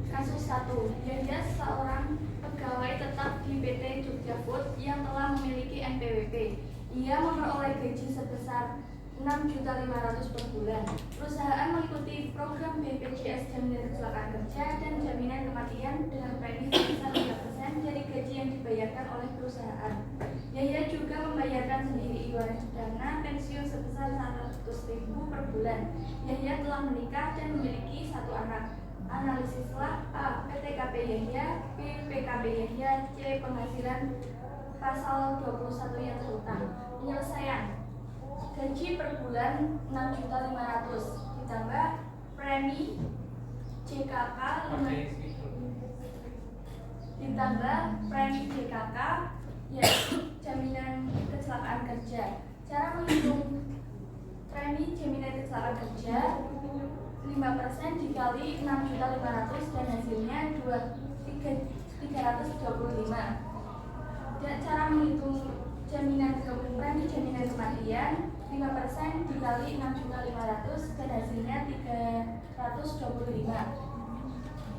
Kasus 1. Yahya seorang pegawai tetap di PT Jogja Food yang telah memiliki NPWP. Ia memperoleh gaji sebesar 6.500.000 per bulan. Perusahaan mengikuti program BPJS jaminan kecelakaan kerja dan jaminan kematian dengan premi sebesar 3% dari gaji yang dibayarkan oleh perusahaan. Yahya juga membayarkan sendiri iuran dana pensiun sebesar 100.000 per bulan. Yahya telah menikah dan memiliki 1 anak. Analisislah A. PTKP Yahya, B. PKB Yahya, C. Penghasilan pasal 21 yang terutang. Penyelesaian. Gaji per bulan 6.500.000 ditambah premi JKK ditambah premi JKK yaitu jaminan kecelakaan kerja. Cara menghitung premi jaminan kecelakaan kerja 5% dikali 6.500.000 dan hasilnya 325. Dan cara menghitung premi jaminan kematian 5% dikali 6.500.000 dan hasilnya 325.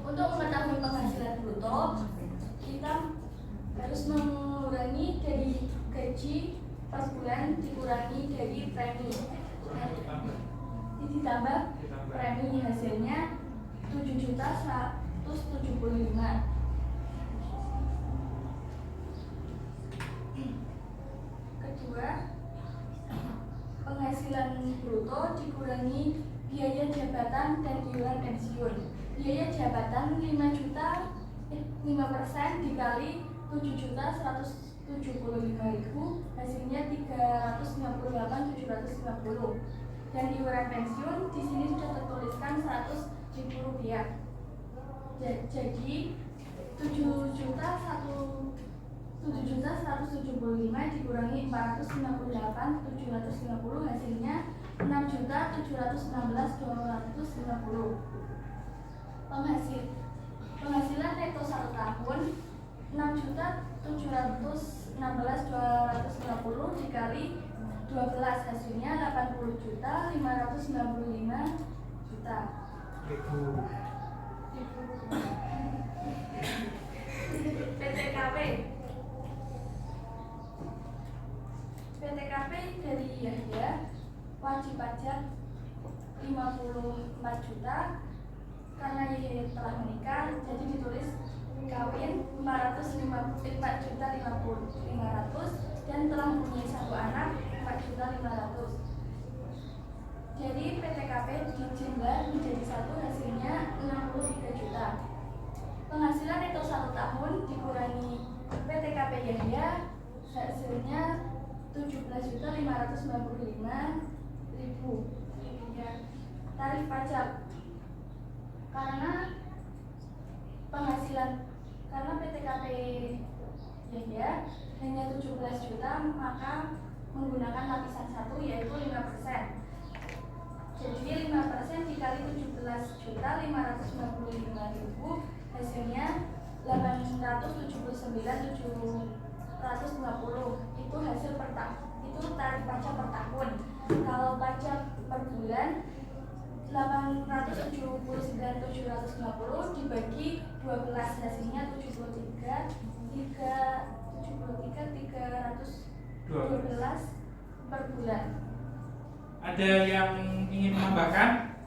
Untuk mengetahui penghasilan bruto, kita harus mengurangi dari gaji per bulan dikurangi dari premi. Ditambah premi hasilnya 7.175. Kedua, penghasilan bruto dikurangi biaya jabatan dan iuran pensiun. Biaya jabatan 5% dikali 7.175.000 hasilnya 358.750. Dan iuran pensiun di sini sudah tertuliskan 100.000 rupiah. Jadi 7.175 dikurangi 498.750 hasilnya 6.716.250. Penghasilan neto 1 tahun 6.716.250 dikali 12 hasilnya 80.595.000. PTKP dari Yahya wajib pajak 54 juta karena Yahya telah menikah, jadi ditulis kawin 405.500 dan telah mempunyai 1 anak 4.500.000. Jadi PTKP dijumlah menjadi 1 hasilnya 63 juta. Penghasilan neto 1 tahun dikurangi PTKP Yahya hasilnya 17.595.000. Tarif pajak karena PTKP Yahya hanya 17 juta, maka menggunakan lapisan 1 yaitu 5%. Jadi 5% dikali 17.595.000 hasilnya 879.750. Itu hasil itu tarif pajak per tahun. Kalau pajak per bulan 879.750 dibagi 12 hasilnya 312 per bulan. Ada yang ingin menambahkan?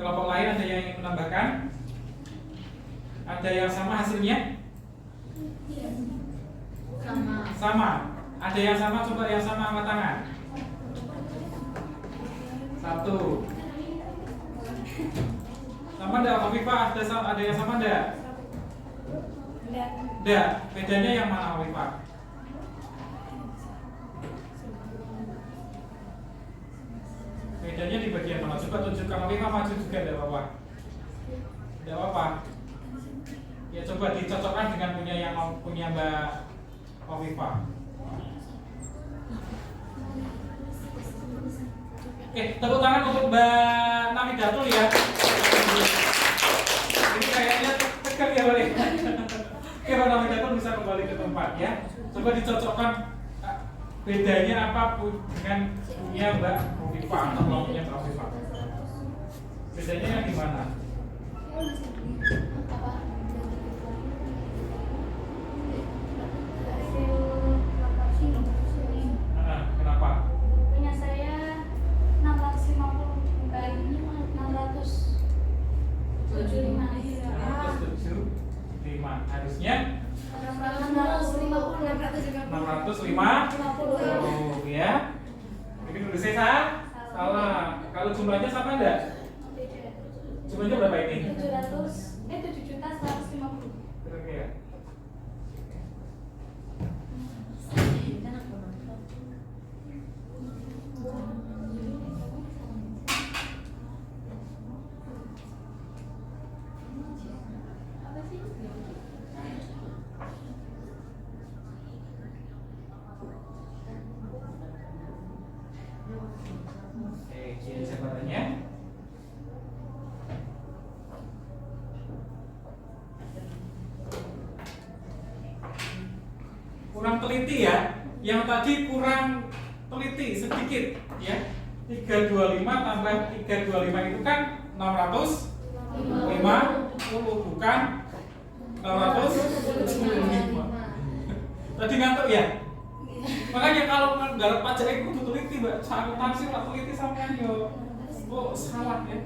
Kelompok lain ada yang ingin menambahkan? Ada yang sama hasilnya? Sama. Ada yang sama, coba yang sama angkat tangan. 1. Sama enggak Afifah? Ada yang sama enggak? Enggak. Bedanya yang mana Afifah? Bedanya di bagian mana? Coba tunjukkan. Afifah maju juga, enggak apa-apa. Enggak apa-apa. Ya coba dicocokkan dengan punya Mbak Afifah. Oke, tepuk tangan untuk Mbak Namidatul ya. Ini kayaknya tegang ya boleh. Oke, Mbak Namidatul bisa kembali ke tempat ya. Coba dicocokkan bedanya apa dengan punya Mbak Afifah atau punya Mbak Afifah. Bedanya yang di mana? Kenapa? Punya saya 650 kali ini 600 Harusnya 650 ya. Ini tulis saya salah. Kalau jumlahnya sama enggak? Jumlahnya berapa ini? 7.150. Kira-kira. Apa sih? Oke, jadi jawabannya kurang teliti ya. Yang tadi kurang teliti sedikit ya. 325 tambah 325 itu kan 650 bukan 675. Tadi ngantuk ya? Makanya kalau nggarap pajak itu kudu teliti, Mbak. Akuntansi ora teliti sampean yo. Oh, salah ya.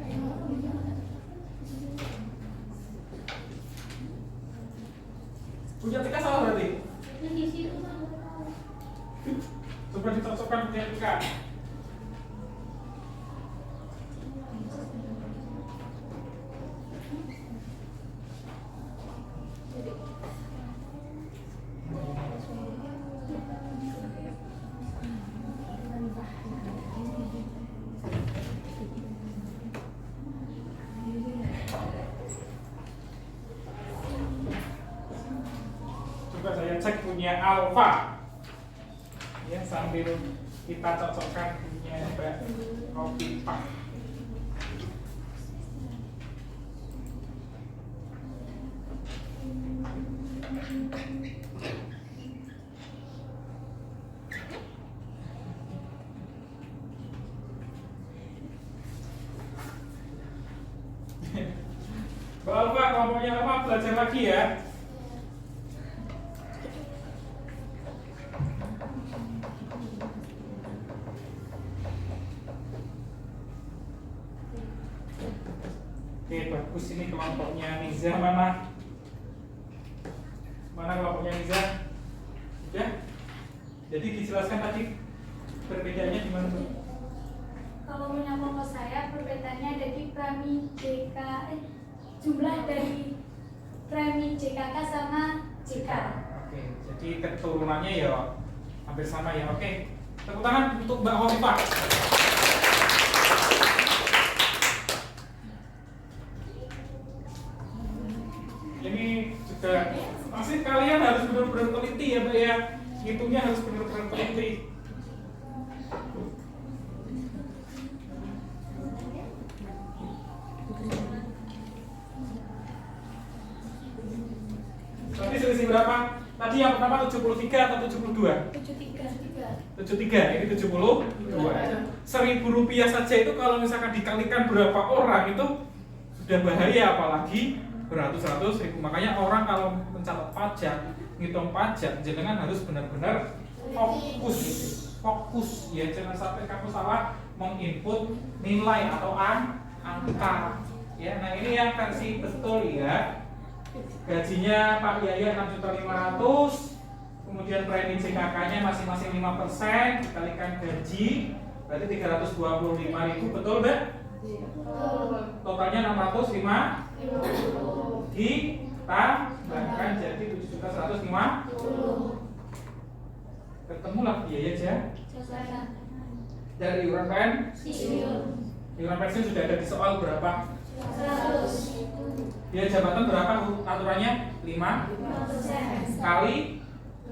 Punya Tika salah berarti? Di situ sama. Coba dicocokkan punya Tika. Coba saya cek punya Alfa ya, sambil kita cocokkan punya Mbak Kopipa. Mbak Alfa, kelompoknya apa? Belajar lagi ya. Oke, bagus. Ini kelompoknya Niza mana? Mana kelompoknya Niza? Ya. Jadi dijelaskan tadi perbedaannya di mana, Bu? Kalau punya kelompok saya perbedaannya ada di jumlah dari premi JKK sama JK. Oke, jadi keturunannya ya hampir sama ya. Oke, tepuk tangan untuk Mbak Hovifa. Ini juga pasti kalian harus benar-benar teliti ya, Mbak ya. Ngitungnya harus benar-benar teliti. Tadi selisih berapa? Tadi yang pertama 73 atau 72? 73, ini 72. Rp1.000 saja itu kalau misalkan dikalikan berapa orang itu sudah bahaya, apalagi beratus-ratus ribu. Makanya orang kalau mencatat pajak, ngitung pajak, jenengan harus benar-benar fokus ya, jangan sampai kamu salah menginput nilai atau angka ya. Nah, ini yang versi betul ya. Gajinya Pak Yaya 6.500.000, kemudian premi JKK-nya masing-masing 5%, dikalikan gaji berarti 325.000, betul Mbak? Totalnya 650, ditambahkan jadi 7.150. Ketemulah biaya aja dari iuran pensiun. Iuran pensiun sudah ada di soal berapa? 100. Biaya jabatan berapa aturannya? 5 kali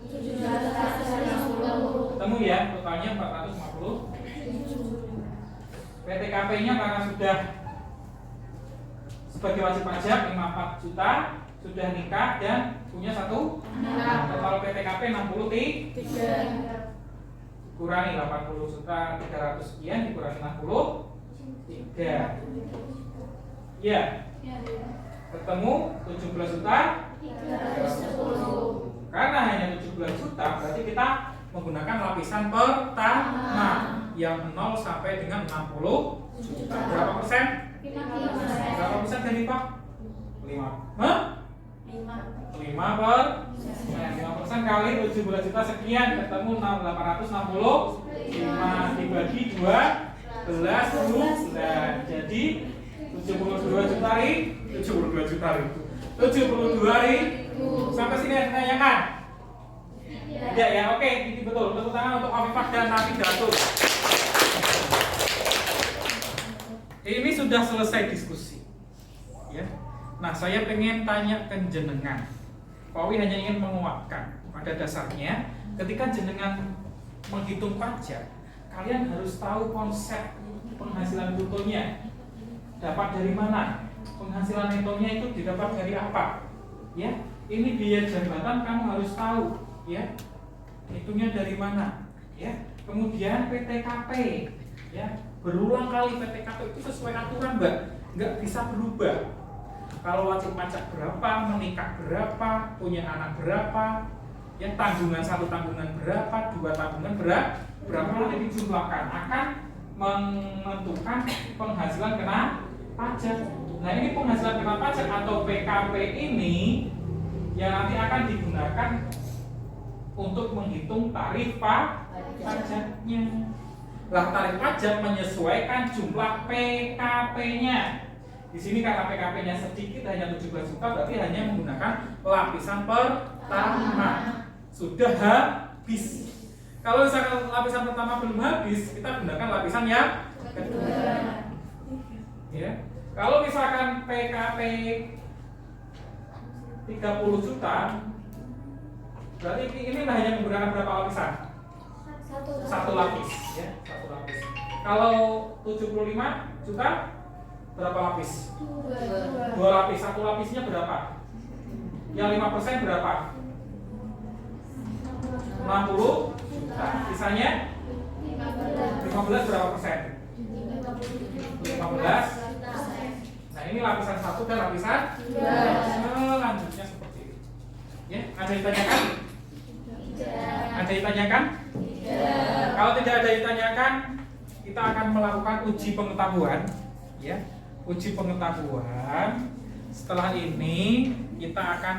750. ketemu ya, totalnya 450. PTKP-nya karena sudah sebagai wajib pajak 54 juta, sudah nikah dan punya satu anak. Total PTKP 63. Kurangi 80 juta 300 sekian, dikurangi 63. Ya. Ketemu 17 juta 310. Karena hanya 17 juta berarti kita menggunakan lapisan pertama yang 0 sampai dengan 60 juta. Berapa persen? 50%. Berapa persen dari Pak? 5. Hah? 5% kali 17 juta sekian ketemu 865 dibagi 12 bulan. Jadi 72 juta ribu. Sampai sini ada tanyakan? Tidak ya, oke, ini betul. Tepuk tangan untuk Afifah dan Nafidatul. Ini sudah selesai diskusi. Ya. Nah, saya pengen tanya ke jenengan. Pawi hanya ingin menguatkan pada dasarnya ketika jenengan menghitung pajak, kalian harus tahu konsep penghasilan brutonya dapat dari mana, penghasilan netonya itu didapat dari apa. Ya, ini biaya jabatan kamu harus tahu, ya, hitungnya dari mana, ya. Kemudian PTKP, ya, berulang kali PTKP itu sesuai aturan, Mbak, nggak bisa berubah. Kalau wajib pajak berapa, menikah berapa, punya anak berapa, ya, tanggungan 1 tanggungan berapa, 2 tanggungan berapa nanti dijumlahkan akan menentukan penghasilan kena pajak. Nah, ini penghasilan kena pajak atau PKP ini yang nanti akan digunakan untuk menghitung tarif pajaknya. Lah, tarif pajak menyesuaikan jumlah PKP-nya. Di sini karena PKP-nya sedikit hanya 17 juta, berarti hanya menggunakan lapisan pertama. Sudah habis. Kalau misalkan lapisan pertama belum habis, kita gunakan lapisan yang kedua. Ya. Kalau misalkan PKP 30 juta, berarti ini hanya menggunakan berapa lapisan? Satu lapis, ya, satu lapis. Kalau 75 juta, berapa lapis? 2 lapis. Satu lapisnya berapa? Yang 5% berapa? 60 juta. Sisanya 15 berapa persen? 15. Nah, ini lapisan 1 dan lapisan 2. Selanjutnya seperti ini. Ya, ada yang ditanyakan? Ada yang ditanyakan? Kalau tidak ada yang ditanyakan, kita akan melakukan uji pengetahuan, ya. Uji pengetahuan. Setelah ini kita akan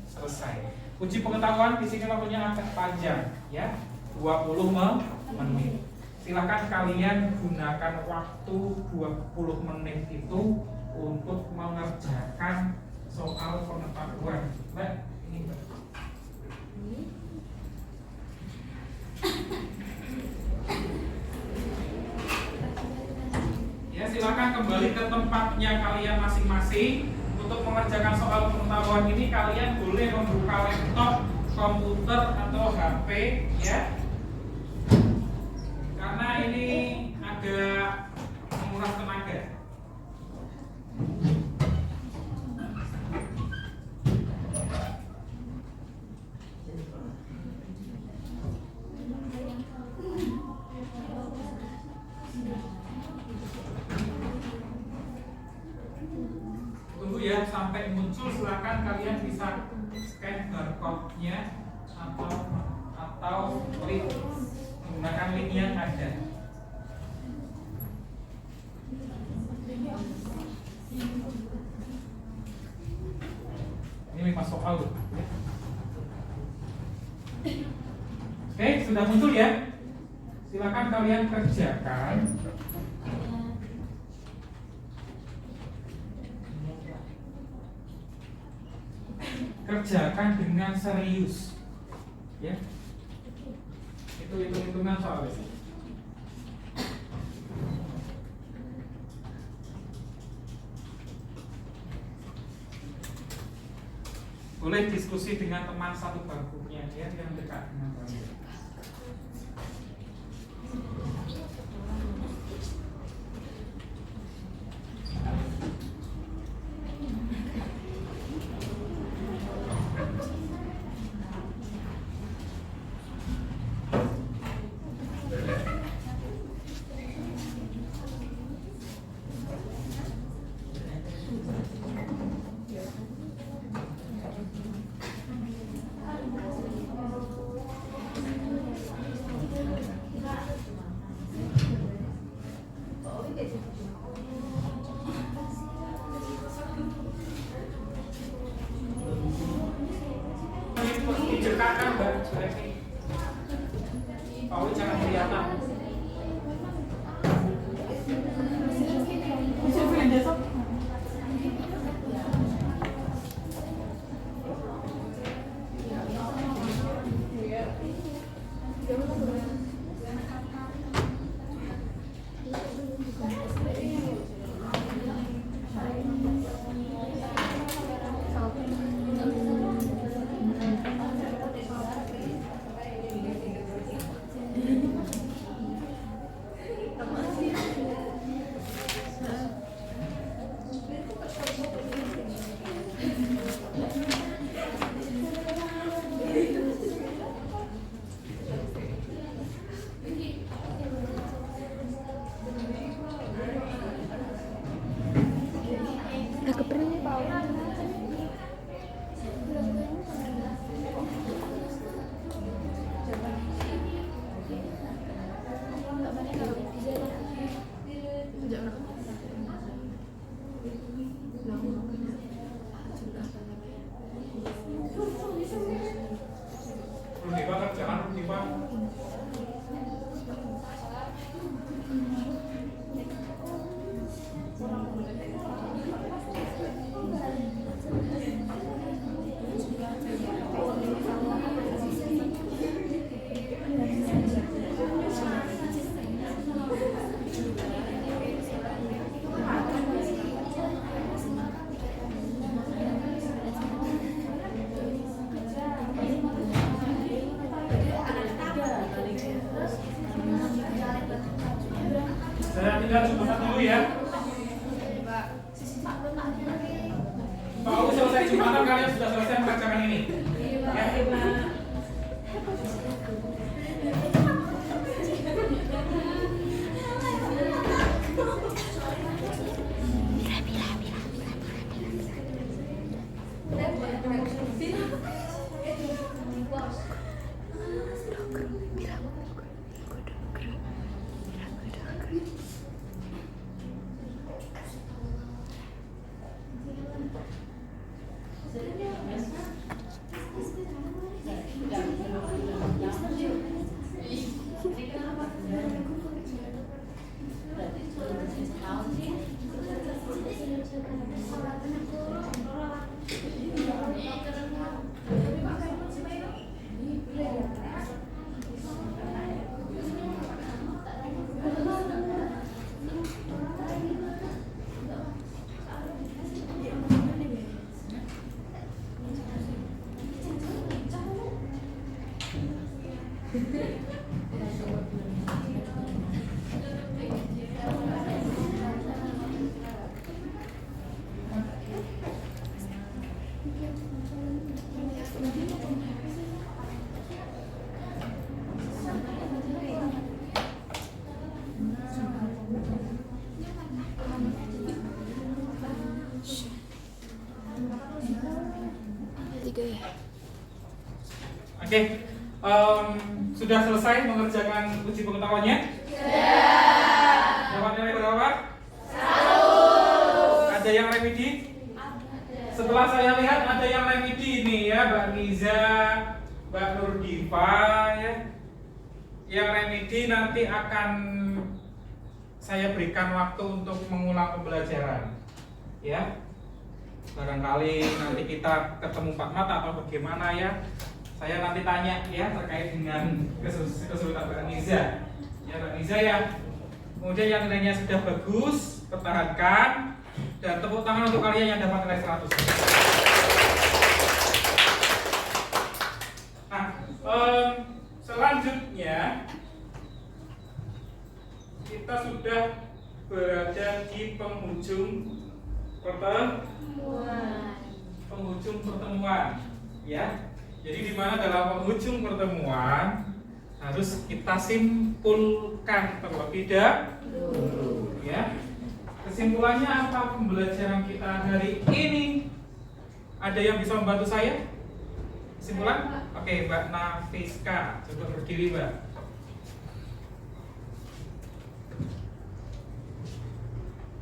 selesai. Uji pengetahuan di sini waktunya agak panjang, ya, 20 menit. Silakan kalian gunakan waktu 20 menit itu untuk mengerjakan soal pengetahuan. Mbak, ini Mbak. Ya, silakan kembali ke tempatnya kalian masing-masing. Untuk mengerjakan soal pengetahuan ini kalian boleh membuka laptop, komputer atau HP, ya. Karena ini agak menguras tenaga. Ya, sampai muncul, silakan kalian bisa scan barcode-nya atau link, menggunakan link yang ada. Ini 5 soal. Oke, sudah muncul ya? Silakan kalian kerjakan. Kerjakan dengan serius, ya. Itu hitung-hitungan soalnya. Boleh diskusi dengan teman satu bangkunya, ya, yang dekat dengan kalian. silakan Mbak Revi. Pak Wi jangan kelihatan. Rugi banget, jangan rugi banget. Saya tinggal Jumatan dulu ya. Pak Wi selesai Jumatan, kalian sudah selesai mengerjakan ini. Ya. Oke, sudah selesai mengerjakan uji pengetahuannya? Dapat nilai berapa? 1. Ada yang remedi? Setelah saya lihat ada yang remedi nih ya, Mbak Niza, Mbak Nurdiva ya. Yang remedi nanti akan saya berikan waktu untuk mengulang pembelajaran. Ya. Barangkali nanti kita ketemu Pak Mata atau bagaimana ya. Saya nanti tanya ya terkait dengan kesulitan Mbak Niza. Ya Mbak Niza ya. Kemudian yang nilainya sudah bagus, pertahankan. Dan tepuk tangan untuk kalian yang dapat nilai 100. Nah, selanjutnya kita sudah berada di penghujung pertemuan, ya. Jadi di mana dalam penghujung pertemuan harus kita simpulkan terlebih dahulu, ya. Kesimpulannya apa pembelajaran kita hari ini? Ada yang bisa membantu saya? Kesimpulan? Oke, Mbak Nafiska, coba berdiri, Mbak.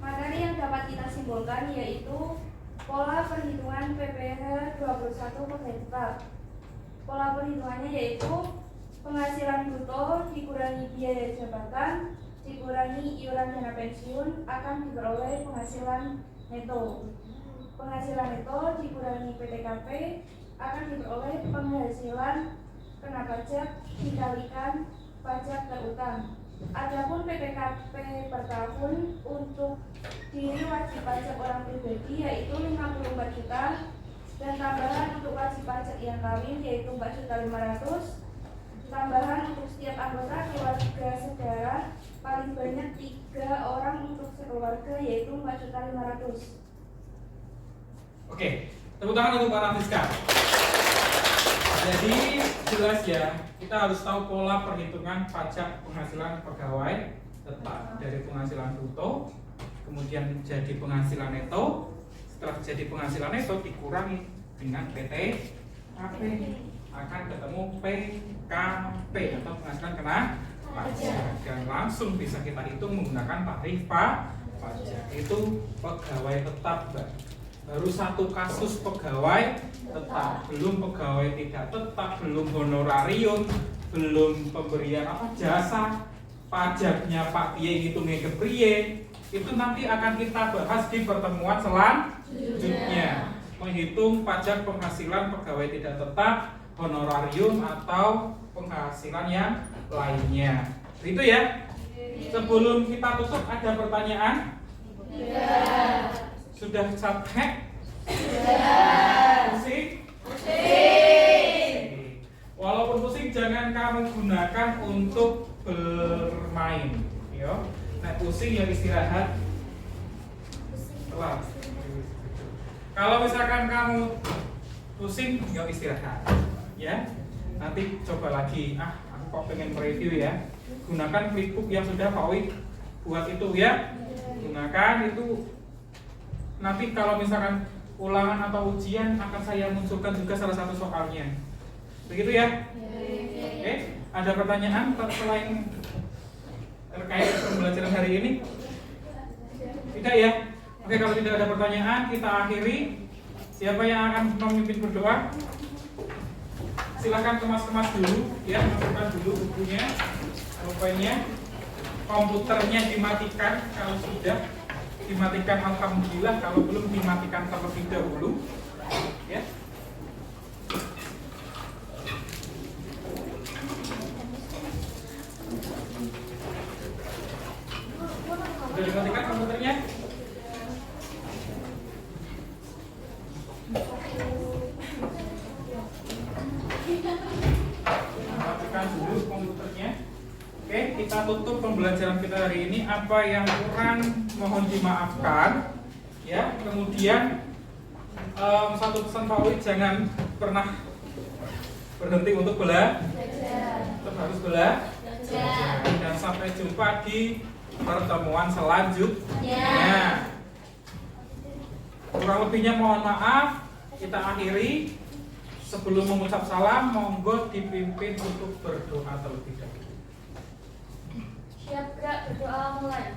Materi yang dapat kita simpulkan yaitu pola perhitungan PPh 21 per hektar. Pola perhitungannya yaitu penghasilan bruto dikurangi biaya jabatan dikurangi iuran dana pensiun akan diperoleh penghasilan neto. Penghasilan neto dikurangi PTKP akan diperoleh penghasilan kena pajak dikalikan pajak terutang. Adapun PTKP per tahun untuk diri wajib pajak orang pribadi yaitu 54 juta dan tambahan untuk wajib pajak yang kawin yaitu 4.500.000. Tambahan untuk setiap anggota keluarga saudara paling banyak 3 orang untuk sekeluarga yaitu 4.500.000. Oke, tepuk tangan untuk Pak Raffiska. Jadi jelas ya, kita harus tahu pola perhitungan pajak penghasilan pegawai tetap dari penghasilan bruto, kemudian jadi penghasilan neto. Setelah jadi penghasilan neto dikurangi dengan PTKP akan ketemu PKP atau penghasilan kena pajak dan langsung bisa kita hitung menggunakan tarif pajak. Itu pegawai tetap, Mbak. Baru satu kasus pegawai tetap, belum pegawai tidak tetap, belum honorarium, belum pemberian jasa pajaknya Pak Piye ngitungnya ke Priye. Itu nanti akan kita bahas di pertemuan selanjutnya, menghitung pajak penghasilan pegawai tidak tetap, honorarium atau penghasilan yang lainnya. Itu ya. Sebelum kita tutup ada pertanyaan? Sudah capek? Pusing? Walaupun pusing jangan kamu gunakan untuk bermain, yo. Nah, pusing ya istirahat. Telat. Kalau misalkan kamu pusing, ya istirahat, ya. Nanti coba lagi. Aku kok pengen review ya. Gunakan flipbook yang sudah Pak Wi buat itu ya. Gunakan itu. Nanti kalau misalkan ulangan atau ujian akan saya munculkan juga salah satu soalnya. Begitu ya? Oke. Ada pertanyaan selain terkait pembelajaran hari ini? Tidak ya? Oke, kalau tidak ada pertanyaan, kita akhiri. Siapa yang akan memimpin berdoa? Silakan kemas-kemas dulu, ya, masukkan dulu bukunya, pokoknya komputernya dimatikan kalau sudah. Dimatikan alhamdulillah, kalau belum dimatikan terlebih dahulu, ya. Sudah dimatikan komputernya? Matikan dulu komputernya. Oke, kita tutup pembelajaran kita hari ini. Apa yang kurang mohon dimaafkan, ya. Kemudian satu pesan Pak Wi, jangan pernah berhenti untuk belajar. Tetap harus belajar. Dan sampai jumpa di pertemuan selanjutnya. Kurang lebihnya mohon maaf. Kita akhiri. Sebelum mengucap salam, monggo dipimpin untuk berdoa terlebih dahulu. Siap gerak, berdoa mulai.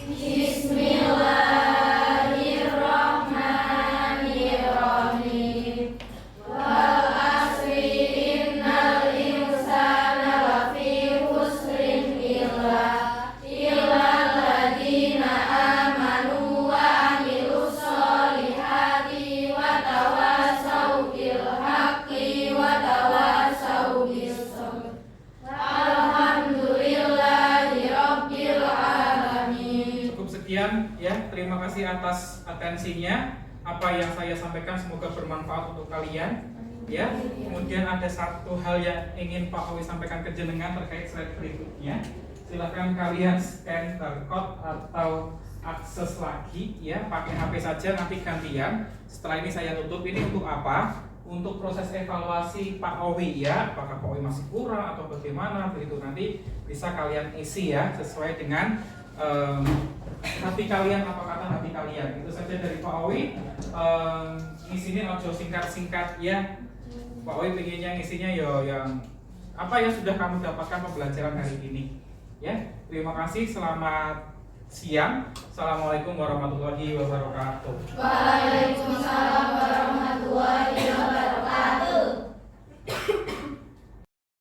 Bismillahirrahmanirrahim. Wal asri innal insana lafi khusrin illa alladziina amanu wa amilus solihati wa tawassaw bil haqqi wa tawassaw bis sabr. Alhamdulillahi rabbil alamin. Cukup sekian ya, terima kasih atas atensinya. Apa yang saya sampaikan semoga bermanfaat untuk kalian ya. Kemudian ada satu hal yang ingin Pak Awi sampaikan ke jenengan terkait slide berikutnya. Silahkan kalian scan barcode atau akses lagi ya, pakai HP saja nanti gantian. Setelah ini saya tutup. Ini untuk apa? Untuk proses evaluasi Pak Owi ya, apakah Pak Owi masih kurang atau bagaimana, begitu nanti bisa kalian isi ya sesuai dengan hati kalian, apa kata hati kalian. Itu saja dari Pak Owi. Ngisinya ojo singkat-singkat ya. Pak Owi pengennya ngisinya yo yang apa yang sudah kamu dapatkan pembelajaran hari ini ya. Terima kasih, selamat siang. Assalamualaikum warahmatullahi wabarakatuh. Waalaikumsalam.